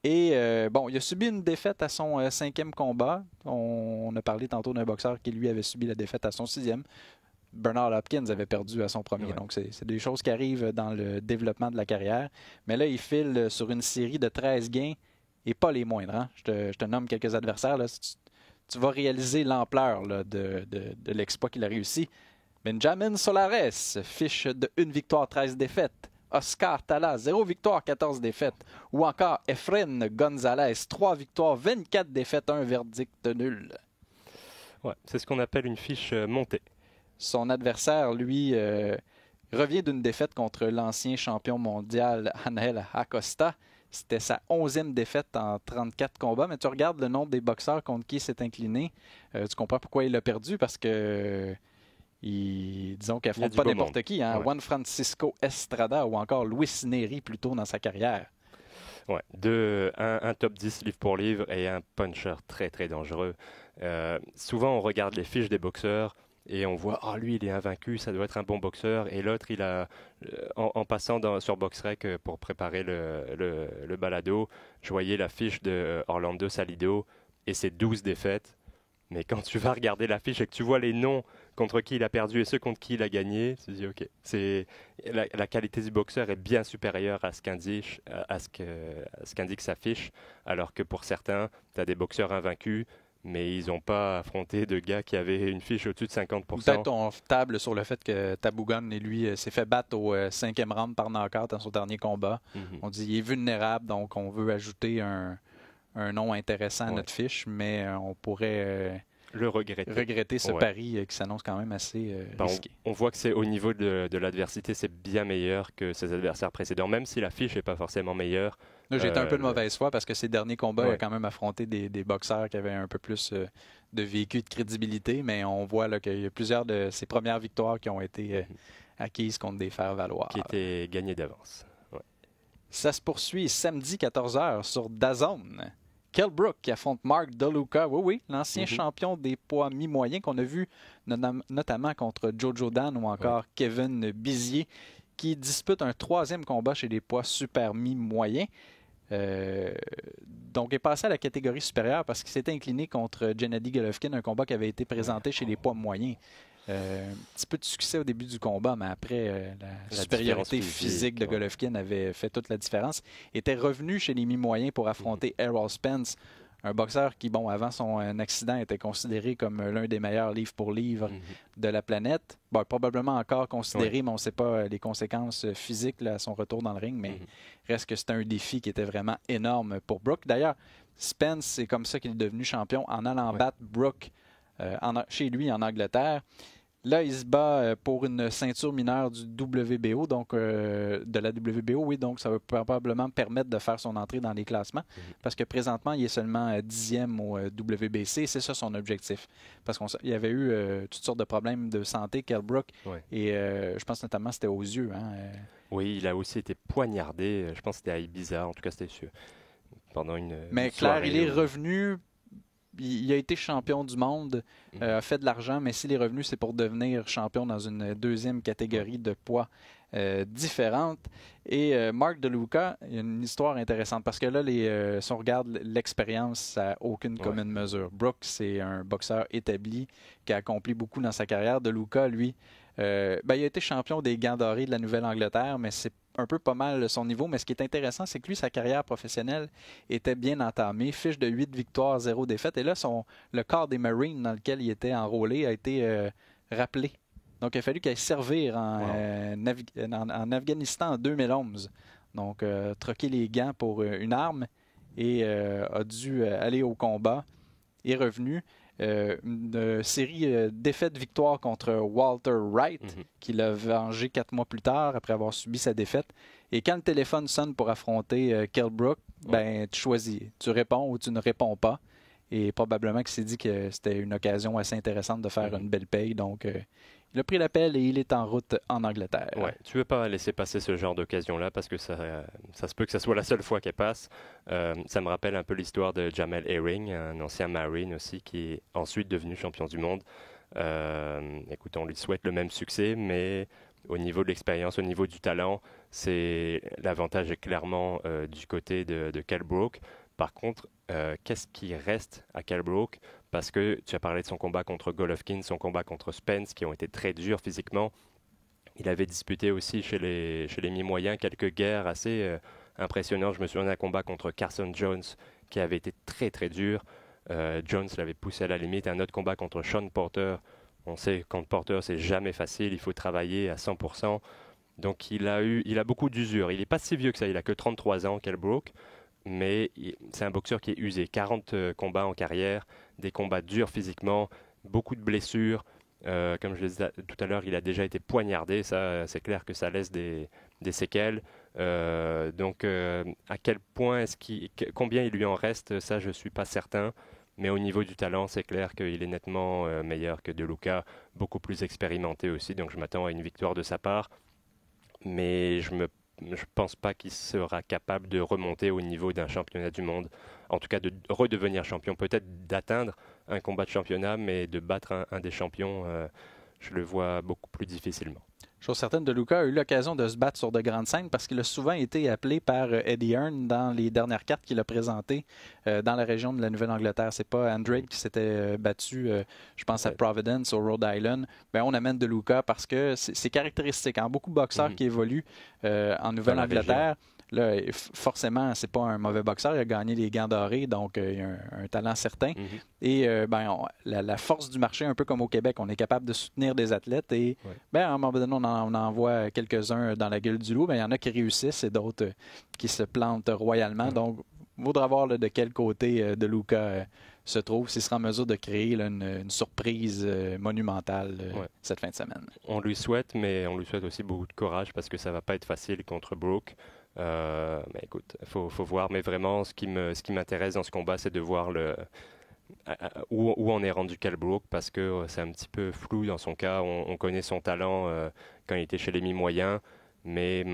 Et il a subi une défaite à son 5e combat. On a parlé tantôt d'un boxeur qui, lui, avait subi la défaite à son 6e. Bernard Hopkins avait perdu à son premier. Donc, c'est des choses qui arrivent dans le développement de la carrière. Mais là, il file sur une série de 13 gains. Et pas les moindres. Hein? Je te nomme quelques adversaires. Là. Tu vas réaliser l'ampleur de l'exploit qu'il a réussi. Benjamin Solares, fiche de 1 victoire, 13 défaites. Oscar Tala, 0 victoire, 14 défaites. Ou encore Efren Gonzalez, 3 victoires, 24 défaites, 1 verdict nul. Ouais, c'est ce qu'on appelle une fiche montée. Son adversaire, lui, revient d'une défaite contre l'ancien champion mondial Anel Acosta. C'était sa 11e défaite en 34 combats. Mais tu regardes le nombre des boxeurs contre qui il s'est incliné. Tu comprends pourquoi il a perdu, parce que disons qu'il n'affronte pas n'importe qui. Hein? Juan Francisco Estrada ou encore Luis Neri plus tôt dans sa carrière. Ouais, un top 10 livre pour livre et un puncher très très dangereux. Souvent on regarde les fiches des boxeurs et on voit, lui il est invaincu, ça doit être un bon boxeur. Et l'autre, il a, en passant sur BoxRec pour préparer le balado, je voyais la fiche de Orlando Salido et ses 12 défaites. Mais quand tu vas regarder la fiche et que tu vois les noms contre qui il a perdu et ceux contre qui il a gagné, tu te dis ok, la qualité du boxeur est bien supérieure à ce qu'indique sa fiche, alors que pour certains, tu as des boxeurs invaincus, mais ils n'ont pas affronté de gars qui avaient une fiche au-dessus de 50%. Peut-être on table sur le fait que Tabogon, lui, s'est fait battre au 5e round par knockout dans son dernier combat. On dit qu'il est vulnérable, donc on veut ajouter un nom intéressant à notre fiche, mais on pourrait regretter ce pari qui s'annonce quand même assez risqué. On voit que c'est au niveau de l'adversité, c'est bien meilleur que ses adversaires précédents, même si la fiche n'est pas forcément meilleure. Là, j'ai été un peu de mauvaise foi parce que ces derniers combats, il a quand même affronté des boxeurs qui avaient un peu plus de vécu, de crédibilité, mais on voit là, qu'il y a plusieurs de ses premières victoires qui ont été acquises contre des faire-valoir. Qui étaient gagnées d'avance. Ouais. Ça se poursuit samedi 14h sur DAZN. Kell Brook qui affronte Mark DeLuca, oui, l'ancien champion des poids mi-moyens qu'on a vu notamment contre Jojo Dan ou encore Kevin Bizier, qui dispute un 3e combat chez les poids super mi-moyens. Donc, il est passé à la catégorie supérieure parce qu'il s'était incliné contre Gennady Golovkin, un combat qui avait été présenté chez les poids moyens. Un petit peu de succès au début du combat, mais après, la supériorité physique de Golovkin avait fait toute la différence. Il était revenu chez les mi-moyens pour affronter Errol Spence, un boxeur qui, bon, avant son accident, était considéré comme l'un des meilleurs livre pour livre de la planète. Bon, probablement encore considéré, mais on ne sait pas les conséquences physiques là, à son retour dans le ring, mais reste que c'était un défi qui était vraiment énorme pour Brook. D'ailleurs, Spence, c'est comme ça qu'il est devenu champion, en allant battre Brook chez lui en Angleterre. Là, il se bat pour une ceinture mineure du WBO, donc de la WBO, oui, donc ça va probablement permettre de faire son entrée dans les classements, parce que présentement, il est seulement 10e au WBC, c'est ça son objectif. Parce qu'il y avait eu toutes sortes de problèmes de santé, Kell Brook, et je pense notamment c'était aux yeux. Oui, il a aussi été poignardé, je pense que c'était à Ibiza, en tout cas c'était sûr, pendant Mais Claire, il est revenu. Il a été champion du monde, a fait de l'argent, mais si les revenus, c'est pour devenir champion dans une 2e catégorie de poids différente. Et Mark DeLuca, il y a une histoire intéressante parce que là, si on regarde l'expérience, ça n'a aucune commune mesure. Brook, c'est un boxeur établi qui a accompli beaucoup dans sa carrière. DeLuca, lui, il a été champion des Gants dorés de la Nouvelle-Angleterre, mais c'est un peu pas mal son niveau. Mais ce qui est intéressant, c'est que lui, sa carrière professionnelle était bien entamée. Fiche de 8 victoires, 0 défaites. Et là, le corps des Marines dans lequel il était enrôlé a été rappelé. Donc, il a fallu qu'il aille servir en Afghanistan en 2011. Donc, troquer les gants pour une arme et a dû aller au combat. Il est revenu. Une série défaites-victoires contre Walter Wright, qui l'a vengé 4 mois plus tard après avoir subi sa défaite. Et quand le téléphone sonne pour affronter Kell Brook, ben, tu choisis. Tu réponds ou tu ne réponds pas. Et probablement qu'il s'est dit que c'était une occasion assez intéressante de faire une belle paye. Donc, il a pris l'appel et il est en route en Angleterre. Ouais, tu ne veux pas laisser passer ce genre d'occasion-là parce que ça se peut que ce soit la seule fois qu'elle passe. Ça me rappelle un peu l'histoire de Jamel Herring, un ancien Marine aussi, qui est ensuite devenu champion du monde. Écoute, on lui souhaite le même succès, mais au niveau de l'expérience, au niveau du talent, l'avantage est clairement du côté de Kell Brook. Par contre, qu'est-ce qui reste à Kell Brook? Parce que tu as parlé de son combat contre Golovkin, son combat contre Spence, qui ont été très durs physiquement. Il avait disputé aussi chez les mi-moyens quelques guerres assez impressionnantes. Je me souviens d'un combat contre Carson Jones qui avait été très très dur. Jones l'avait poussé à la limite. Un autre combat contre Sean Porter. On sait contre Porter, c'est jamais facile. Il faut travailler à 100%. Donc il a beaucoup d'usure. Il n'est pas si vieux que ça. Il a que 33 ans, Kell Brook. Mais c'est un boxeur qui est usé. 40 combats en carrière, des combats durs physiquement, beaucoup de blessures. Comme je le disais tout à l'heure, il a déjà été poignardé. Ça, c'est clair que ça laisse des séquelles. Donc, à quel point combien il lui en reste, ça, je ne suis pas certain. Mais au niveau du talent, c'est clair qu'il est nettement meilleur que DeLuca, beaucoup plus expérimenté aussi. Donc, je m'attends à une victoire de sa part. Mais je pense pas qu'il sera capable de remonter au niveau d'un championnat du monde. En tout cas, de redevenir champion. Peut-être d'atteindre un combat de championnat, mais de battre un des champions, je le vois beaucoup plus difficilement. Chose certaine, DeLuca a eu l'occasion de se battre sur de grandes scènes parce qu'il a souvent été appelé par Eddie Hearn dans les dernières cartes qu'il a présentées dans la région de la Nouvelle-Angleterre. C'est pas Andrade qui s'était battu, je pense, à Providence, au Rhode Island. Ben, on amène DeLuca parce que c'est caractéristique. Beaucoup de boxeurs qui évoluent en Nouvelle-Angleterre. Là, forcément, c'est pas un mauvais boxeur. Il a gagné les Gants dorés, donc il a un talent certain. Et la force du marché, un peu comme au Québec, on est capable de soutenir des athlètes. Et à un moment donné, on en voit quelques-uns dans la gueule du loup. Il y en a qui réussissent et d'autres qui se plantent royalement. Donc, il faudra voir de quel côté DeLuca se trouve, s'il sera en mesure de créer une surprise monumentale cette fin de semaine. On lui souhaite, mais on lui souhaite aussi beaucoup de courage parce que ça ne va pas être facile contre Brook. Mais écoute, faut voir. Mais vraiment, ce qui m'intéresse dans ce combat, c'est de voir où en est rendu Kell Brook, parce que c'est un petit peu flou dans son cas. On connaît son talent quand il était chez les mi-moyens, mais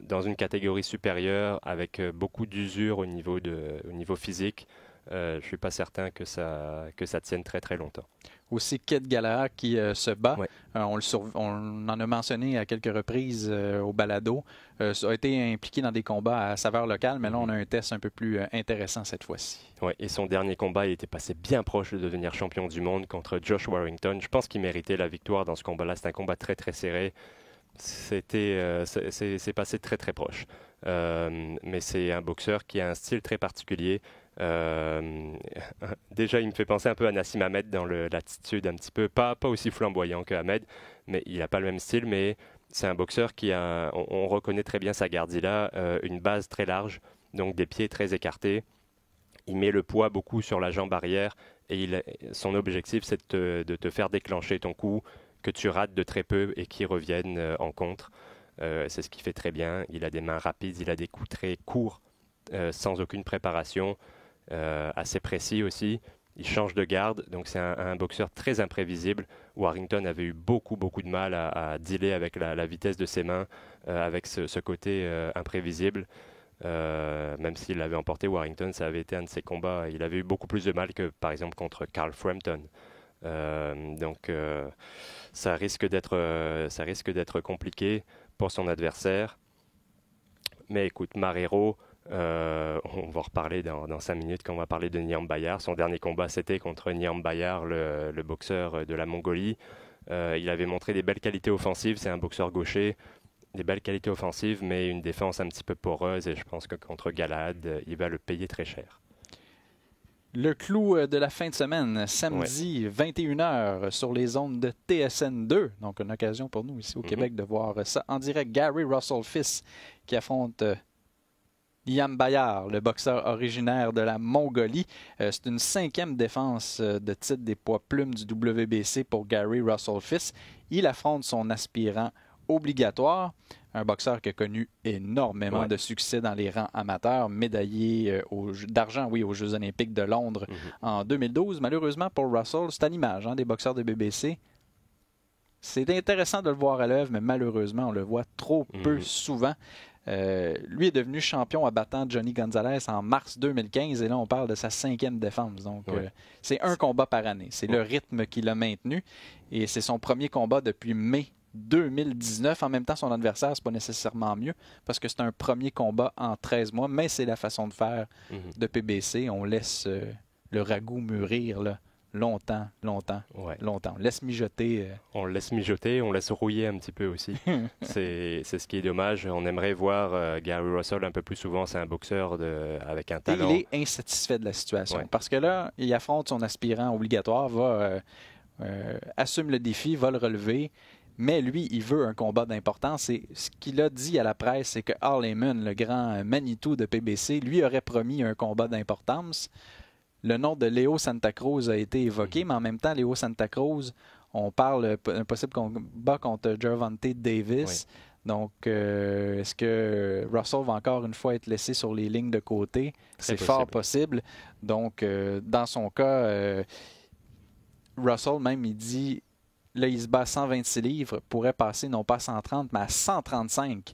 dans une catégorie supérieure, avec beaucoup d'usure au niveau physique, je ne suis pas certain que ça tienne très très longtemps. Aussi Kid Gallagher qui se bat. Ouais. On en a mentionné à quelques reprises au balado. A été impliqué dans des combats à saveur locale, mais là, on a un test un peu plus intéressant cette fois-ci. Ouais, et son dernier combat, il était passé bien proche de devenir champion du monde contre Josh Warrington. Je pense qu'il méritait la victoire dans ce combat-là. C'est un combat très très serré. C'est passé très très proche. Mais c'est un boxeur qui a un style très particulier. Déjà, il me fait penser un peu à Nassim Hamed dans l'attitude un petit peu, pas aussi flamboyant que Hamed, mais il n'a pas le même style, mais c'est un boxeur qui on reconnaît très bien sa garde. Il a une base très large, donc des pieds très écartés. Il met le poids beaucoup sur la jambe arrière et son objectif, c'est de te faire déclencher ton coup, que tu rates de très peu et qui reviennent en contre. C'est ce qu'il fait très bien. Il a des mains rapides, il a des coups très courts, sans aucune préparation. Assez précis aussi. Il change de garde, donc c'est un boxeur très imprévisible. Warrington avait eu beaucoup de mal à dealer avec la vitesse de ses mains, avec ce côté imprévisible. Même s'il avait emporté Warrington, ça avait été un de ses combats. Il avait eu beaucoup plus de mal que par exemple contre Carl Frampton. Donc ça risque d'être compliqué pour son adversaire. Mais écoute, Marrero, on va en reparler dans 5 minutes quand on va parler de Niam Bayar. Son dernier combat, c'était contre Niam Bayar, le boxeur de la Mongolie. Il avait montré des belles qualités offensives. C'est un boxeur gaucher, des belles qualités offensives, mais une défense un petit peu poreuse. Et je pense que contre Galahad, il va le payer très cher. Le clou de la fin de semaine, samedi 21h sur les ondes de TSN2. Donc, une occasion pour nous ici au Québec de voir ça en direct. Gary Russell Fils qui affronte Niam Bayar, le boxeur originaire de la Mongolie. C'est une 5e défense de titre des poids plumes du WBC pour Gary Russell Fils. Il affronte son aspirant obligatoire, un boxeur qui a connu énormément de succès dans les rangs amateurs, médaillé d'argent aux Jeux olympiques de Londres en 2012. Malheureusement pour Russell, c'est à l'image des boxeurs de BBC. C'est intéressant de le voir à l'œuvre, mais malheureusement, on le voit trop peu souvent. Lui est devenu champion abattant Johnny Gonzalez en mars 2015 et là on parle de sa 5e défense. Donc c'est un combat par année. C'est le rythme qu'il a maintenu et c'est son premier combat depuis mai 2019. En même temps, son adversaire, c'est pas nécessairement mieux parce que c'est un premier combat en 13 mois, mais c'est la façon de faire de PBC. On laisse le ragoût mûrir là, longtemps. On laisse mijoter. On le laisse mijoter, on laisse rouiller un petit peu aussi. C'est ce qui est dommage. On aimerait voir Gary Russell un peu plus souvent. C'est un boxeur avec un talent. Et il est insatisfait de la situation parce que là, il affronte son aspirant obligatoire, assume le défi, va le relever. Mais lui, il veut un combat d'importance. Et ce qu'il a dit à la presse, c'est que Al Haymon, le grand Manitou de PBC, lui aurait promis un combat d'importance. Le nom de Leo Santa Cruz a été évoqué, mais en même temps, Leo Santa Cruz, on parle d'un possible combat contre Gervonta Davis. Donc, est-ce que Russell va encore une fois être laissé sur les lignes de côté? C'est fort possible. Donc, dans son cas, Russell même, il dit... Là, il se bat à 126 livres, pourrait passer non pas à 130, mais à 135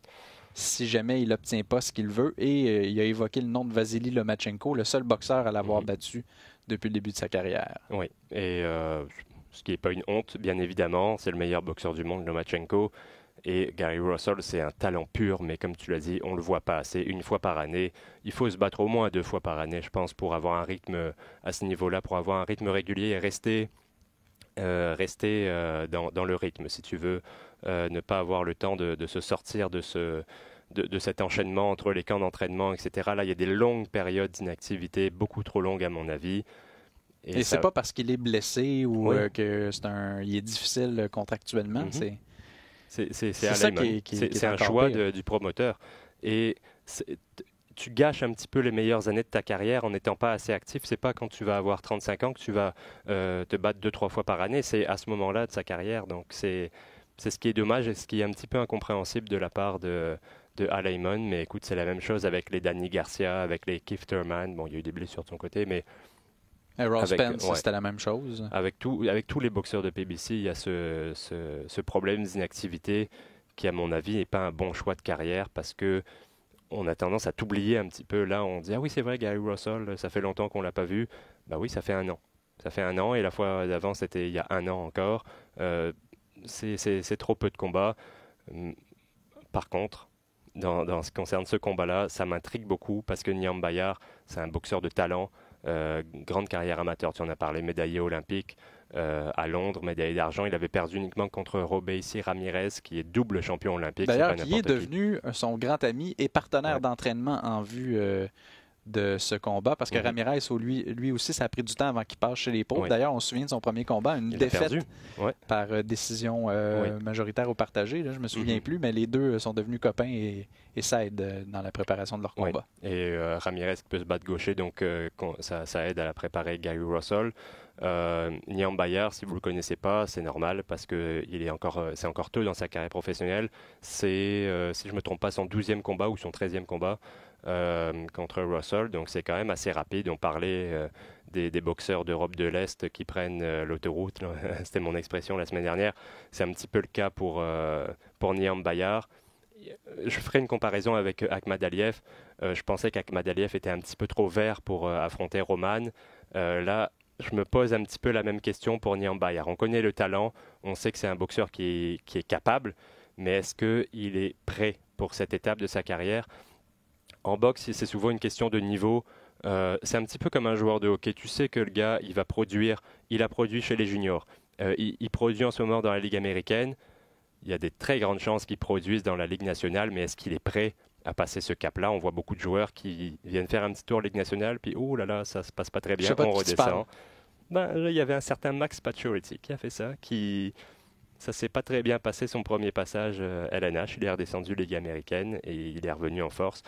si jamais il n'obtient pas ce qu'il veut. Et il a évoqué le nom de Vasily Lomachenko, le seul boxeur à l'avoir battu depuis le début de sa carrière. Oui, et ce qui n'est pas une honte, bien évidemment. C'est le meilleur boxeur du monde, Lomachenko. Et Gary Russell, c'est un talent pur, mais comme tu l'as dit, on ne le voit pas assez. Une fois par année, il faut se battre au moins 2 fois par année, je pense, pour avoir un rythme à ce niveau-là, pour avoir un rythme régulier et rester dans le rythme, si tu veux, ne pas avoir le temps de se sortir de cet enchaînement entre les camps d'entraînement, etc. Là, il y a des longues périodes d'inactivité, beaucoup trop longues à mon avis. Et c'est pas parce qu'il est blessé ou qu'il est difficile contractuellement. C'est un choix du promoteur. Et tu gâches un petit peu les meilleures années de ta carrière en n'étant pas assez actif. C'est pas quand tu vas avoir 35 ans que tu vas te battre 2-3 fois par année. C'est à ce moment-là de sa carrière. Donc c'est C'est ce qui est dommage et ce qui est un petit peu incompréhensible de la part de Al Haymon. Mais écoute, c'est la même chose avec les Danny Garcia, avec les Keith Thurman. Bon, il y a eu des blessures de son côté, mais... Ross Spence, c'était la même chose. Avec tous les boxeurs de PBC, il y a ce problème d'inactivité qui, à mon avis, n'est pas un bon choix de carrière parce que on a tendance à t'oublier un petit peu. Là, on dit « Ah oui, c'est vrai, Gary Russell, ça fait longtemps qu'on ne l'a pas vu. » Ben oui, ça fait 1 an. Ça fait 1 an et la fois d'avant, c'était il y a 1 an encore. C'est trop peu de combats. Par contre, dans ce qui concerne ce combat-là, ça m'intrigue beaucoup parce que Niam Bayar, c'est un boxeur de talent. Grande carrière amateur, tu en as parlé, médaillé olympique à Londres, médaillé d'argent. Il avait perdu uniquement contre Robeisy Ramirez, qui est double champion olympique. D'ailleurs, qui est devenu son grand ami et partenaire d'entraînement en vue de ce combat, parce que Ramirez, lui aussi, ça a pris du temps avant qu'il passe chez les pros. D'ailleurs, on se souvient de son premier combat, une défaite par décision majoritaire ou partagée. Là, je ne me souviens plus, mais les deux sont devenus copains et s'aident dans la préparation de leur combat. Et Ramirez peut se battre gaucher, donc ça aide à la préparer Gary Russell. Niam Bayar, si vous ne le connaissez pas, c'est normal parce que c'est encore tôt dans sa carrière professionnelle. C'est, si je ne me trompe pas, son 12e combat ou son 13e combat contre Russell. Donc c'est quand même assez rapide. On parlait des boxeurs d'Europe de l'Est qui prennent l'autoroute. C'était mon expression la semaine dernière. C'est un petit peu le cas pour Niam Bayar. Je ferai une comparaison avec Akhmad Aliev. Je pensais qu'Akhmad Aliev était un petit peu trop vert pour affronter Roman. Là, je me pose un petit peu la même question pour Niam Bayar. On connaît le talent, on sait que c'est un boxeur qui est capable, mais est-ce qu'il est prêt pour cette étape de sa carrière? En boxe, c'est souvent une question de niveau. C'est un petit peu comme un joueur de hockey. Tu sais que le gars, il va produire. Il a produit chez les juniors. Il produit en ce moment dans la Ligue américaine. Il y a des très grandes chances qu'il produise dans la Ligue nationale, mais est-ce qu'il est prêt à passer ce cap-là? On voit beaucoup de joueurs qui viennent faire un petit tour Ligue nationale, puis oh là là, ça se passe pas très bien, on redescend. Là, il y avait un certain Max Pacioretty qui a fait ça, ça s'est pas très bien passé son premier passage LNH. Il est redescendu Ligue américaine et il est revenu en force.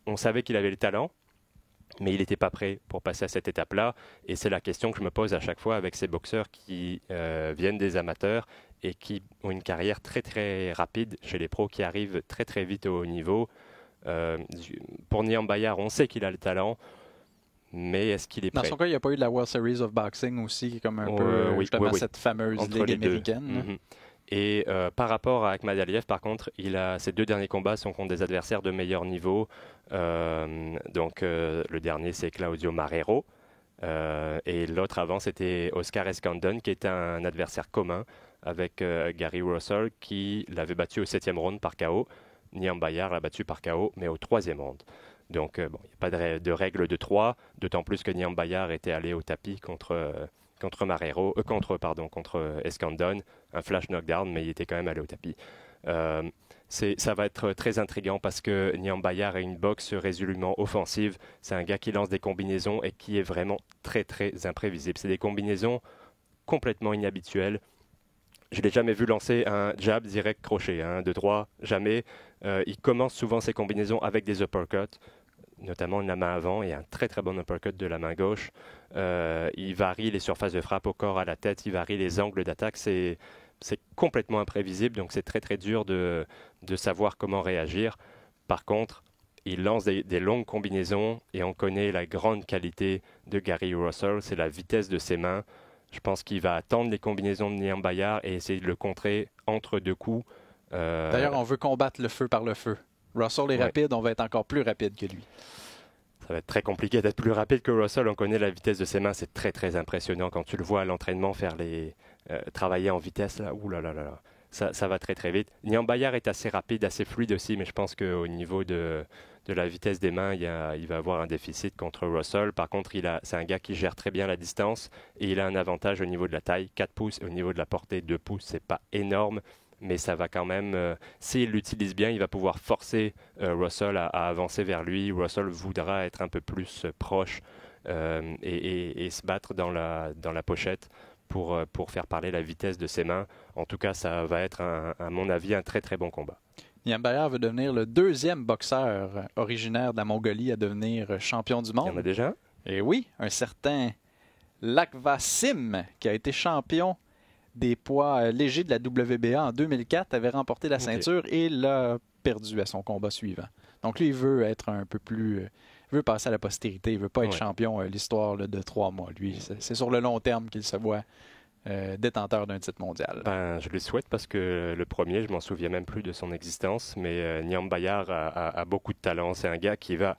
On savait qu'il avait le talent, mais il n'était pas prêt pour passer à cette étape-là. Et c'est la question que je me pose à chaque fois avec ces boxeurs qui viennent des amateurs et qui ont une carrière très très rapide chez les pros, qui arrivent très très vite au haut niveau. Pour Niam Bayar, on sait qu'il a le talent, mais est-ce qu'il est prêt? Dans son cas, il n'y a pas eu de la World Series of Boxing aussi, qui est comme un peu justement cette fameuse entre ligue américaine. Et par rapport à Akhmad Aliev, par contre, ses 2 derniers combats sont contre des adversaires de meilleur niveau. Donc le dernier, c'est Claudio Marrero. Et l'autre avant, c'était Oscar Escandón, qui est un adversaire commun avec Gary Russell, qui l'avait battu au 7e round par KO. Niam Bayar l'a battu par KO, mais au 3e round. Donc, il n'y a pas de règle de 3, d'autant plus que Niam Bayar était allé au tapis contre Escandón, un flash knockdown, mais il était quand même allé au tapis. Ça va être très intriguant parce que Niam Bayar a une boxe résolument offensive. C'est un gars qui lance des combinaisons et qui est vraiment très très imprévisible. C'est des combinaisons complètement inhabituelles. Je ne l'ai jamais vu lancer un jab direct crochet, 1, 2, 3, jamais. Il commence souvent ses combinaisons avec des uppercuts, notamment la main avant et un très très bon uppercut de la main gauche. Il varie les surfaces de frappe au corps, à la tête, il varie les angles d'attaque. C'est complètement imprévisible, donc c'est très très dur de savoir comment réagir. Par contre, il lance des longues combinaisons et on connaît la grande qualité de Gary Russell, c'est la vitesse de ses mains. Je pense qu'il va attendre les combinaisons de Niam Bayar et essayer de le contrer entre 2 coups. D'ailleurs, on veut combattre le feu par le feu. Russell est rapide, on va être encore plus rapide que lui. Ça va être très compliqué d'être plus rapide que Russell. On connaît la vitesse de ses mains, c'est très très impressionnant quand tu le vois à l'entraînement faire travailler en vitesse. Là, ouh là là là, ça va très très vite. Niam Bayar est assez rapide, assez fluide aussi, mais je pense qu'au niveau de la vitesse des mains, il va avoir un déficit contre Russell. Par contre, c'est un gars qui gère très bien la distance et il a un avantage au niveau de la taille, 4 pouces, et au niveau de la portée, 2 pouces. C'est pas énorme, mais ça va quand même, s'il l'utilise bien, il va pouvoir forcer Russell à avancer vers lui. Russell voudra être un peu plus proche et se battre dans la pochette pour faire parler la vitesse de ses mains. En tout cas, ça va être, à mon avis, un très très bon combat. Niam Bayar veut devenir le 2e boxeur originaire de la Mongolie à devenir champion du monde. Il y en a déjà un? Et oui, un certain Lakhvasim, qui a été champion des poids légers de la WBA en 2004, avait remporté la ceinture et l'a perdu à son combat suivant. Donc lui, il veut être un peu plus... il veut passer à la postérité. Il ne veut pas être champion l'histoire de 3 mois. Lui, c'est sur le long terme qu'il se voit détenteur d'un titre mondial. Ben, je le souhaite parce que le premier, je m'en souviens même plus de son existence, mais Niam Bayar a beaucoup de talent. C'est un gars qui va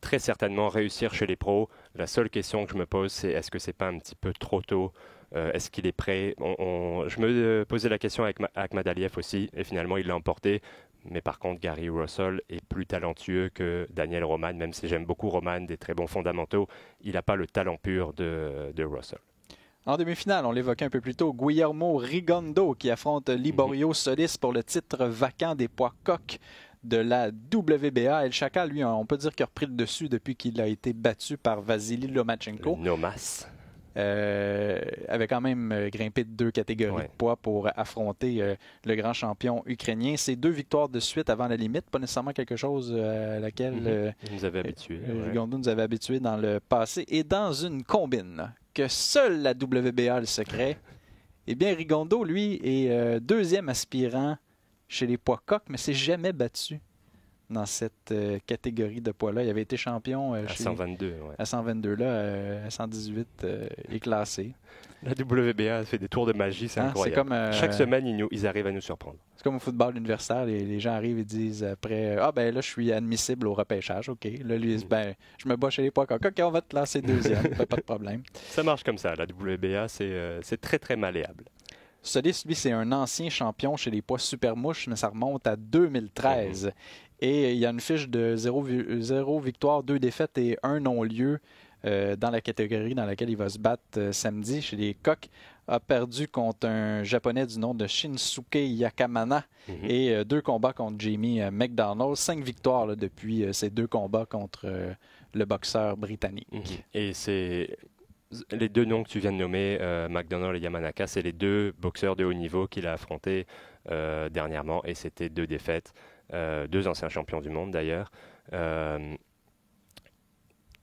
très certainement réussir chez les pros. La seule question que je me pose, c'est est-ce que c'est pas un petit peu trop tôt? Est-ce qu'il est prêt? Je me posais la question avec Akhmadaliev aussi, et finalement il l'a emporté. Mais par contre, Gary Russell est plus talentueux que Daniel Roman, même si j'aime beaucoup Roman, des très bons fondamentaux. Il n'a pas le talent pur de Russell. En demi-finale, on l'évoquait un peu plus tôt, Guillermo Rigondeaux qui affronte Liborio Solis pour le titre vacant des poids coqs de la WBA. El Shaka, lui, on peut dire qu'il a repris le dessus depuis qu'il a été battu par Vasily Lomachenko. Nomas. Avait quand même grimpé de 2 catégories de poids pour affronter le grand champion ukrainien. C'est 2 victoires de suite avant la limite, pas nécessairement quelque chose à laquelle nous avait habitués, Rigondeaux nous avait habitués dans le passé. Et dans une combine que seule la WBA a le secret, eh bien Rigondeaux, lui, est deuxième aspirant chez les poids coqs, mais s'est jamais battu dans cette catégorie de poids-là. Il avait été champion à 122. À 122, là, à 118 est classé. La WBA a fait des tours de magie, c'est incroyable. Comme, chaque semaine, ils arrivent à nous surprendre. C'est comme au football universitaire, les gens arrivent et disent après « Ah ben là, je suis admissible au repêchage, OK. » Là, lui, disent « Ben, je me bats chez les poids coqs, OK, on va te classer deuxième, pas de problème. » Ça marche comme ça, la WBA, c'est très, très malléable. Solis, lui, c'est un ancien champion chez les poids super mouches, mais ça remonte à 2013. Et il y a une fiche de 0 victoire, 2 défaites et 1 non-lieu dans la catégorie dans laquelle il va se battre samedi chez les coqs. A perdu contre un Japonais du nom de Shinsuke Yakamana et 2 combats contre Jamie McDonald. 5 victoires là, depuis ces 2 combats contre le boxeur britannique. Et c'est... Les 2 noms que tu viens de nommer, McDonald et Yamanaka, c'est les 2 boxeurs de haut niveau qu'il a affrontés dernièrement et c'était 2 défaites. 2 anciens champions du monde d'ailleurs.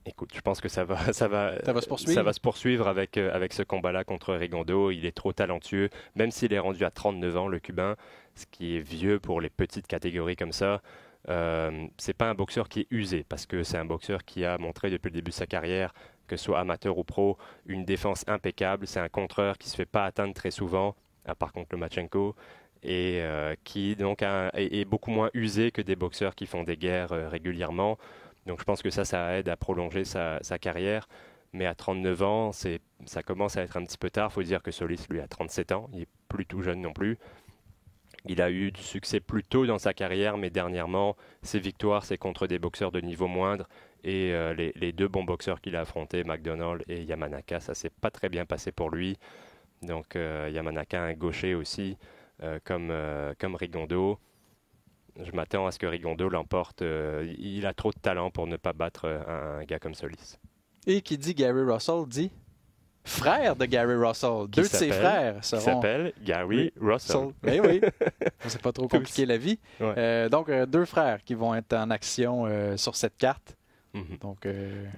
Écoute, je pense que ça va se poursuivre avec ce combat-là contre Rigondeaux. Il est trop talentueux, même s'il est rendu à 39 ans, le Cubain, ce qui est vieux pour les petites catégories comme ça. C'est pas un boxeur qui est usé, parce que c'est un boxeur qui a montré depuis le début de sa carrière, que ce soit amateur ou pro, une défense impeccable. C'est un contreur qui se fait pas atteindre très souvent, à part contre Lomachenko, et qui donc est beaucoup moins usé que des boxeurs qui font des guerres régulièrement. Donc je pense que ça aide à prolonger sa carrière. Mais à 39 ans, ça commence à être un petit peu tard. Il faut dire que Solis, lui, a 37 ans. Il est plus tout jeune non plus. Il a eu du succès plus tôt dans sa carrière, mais dernièrement, ses victoires, c'est contre des boxeurs de niveau moindre. Et les 2 bons boxeurs qu'il a affrontés, McDonald et Yamanaka, ça s'est pas très bien passé pour lui. Donc Yamanaka, un gaucher aussi, comme Rigondeaux. Je m'attends à ce que Rigondeaux l'emporte. Il a trop de talent pour ne pas battre un gars comme Solis. Et qui dit Gary Russell dit frère de Gary Russell. 2 de ses frères seront... Qui s'appelle Gary Russell. Eh oui, c'est pas trop compliqué la vie. Donc 2 frères qui vont être en action sur cette carte. Donc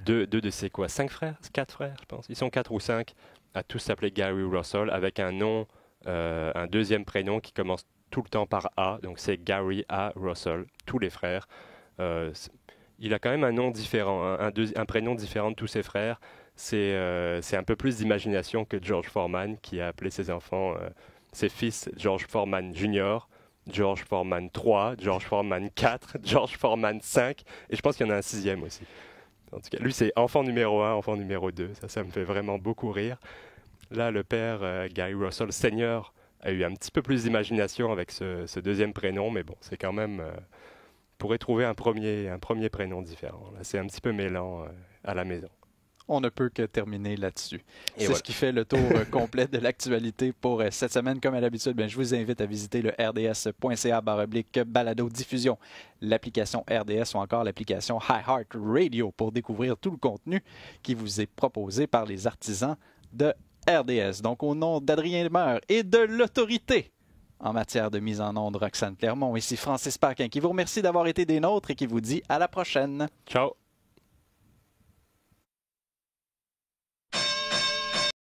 2 de ses quoi? 5 frères? 4 frères, je pense. Ils sont 4 ou 5 à tous s'appeler Gary Russell avec un nom, un deuxième prénom qui commence tout le temps par A, donc c'est Gary A. Russell, tous les frères. Il a quand même un nom différent, un prénom différent de tous ses frères. C'est un peu plus d'imagination que George Foreman, qui a appelé ses enfants, ses fils, George Foreman Jr., George Foreman 3, George Foreman 4, George Foreman 5, et je pense qu'il y en a un 6e aussi. En tout cas, lui, c'est enfant numéro 1, enfant numéro 2. Ça me fait vraiment beaucoup rire. Là, le père, Gary Russell Senior, a eu un petit peu plus d'imagination avec ce deuxième prénom, mais bon, c'est quand même... pourrait trouver un premier prénom différent. Là, c'est un petit peu mêlant à la maison. On ne peut que terminer là-dessus. C'est ce qui fait le tour complet de l'actualité pour cette semaine. Comme à l'habitude, je vous invite à visiter le rds.ca/balado-diffusion, l'application RDS ou encore l'application iHeartRadio pour découvrir tout le contenu qui vous est proposé par les artisans de RDS. Donc, au nom d'Adrien Demeur et de l'autorité en matière de mise en onde Roxane Clermont, ici Francis Paquin qui vous remercie d'avoir été des nôtres et qui vous dit à la prochaine. Ciao!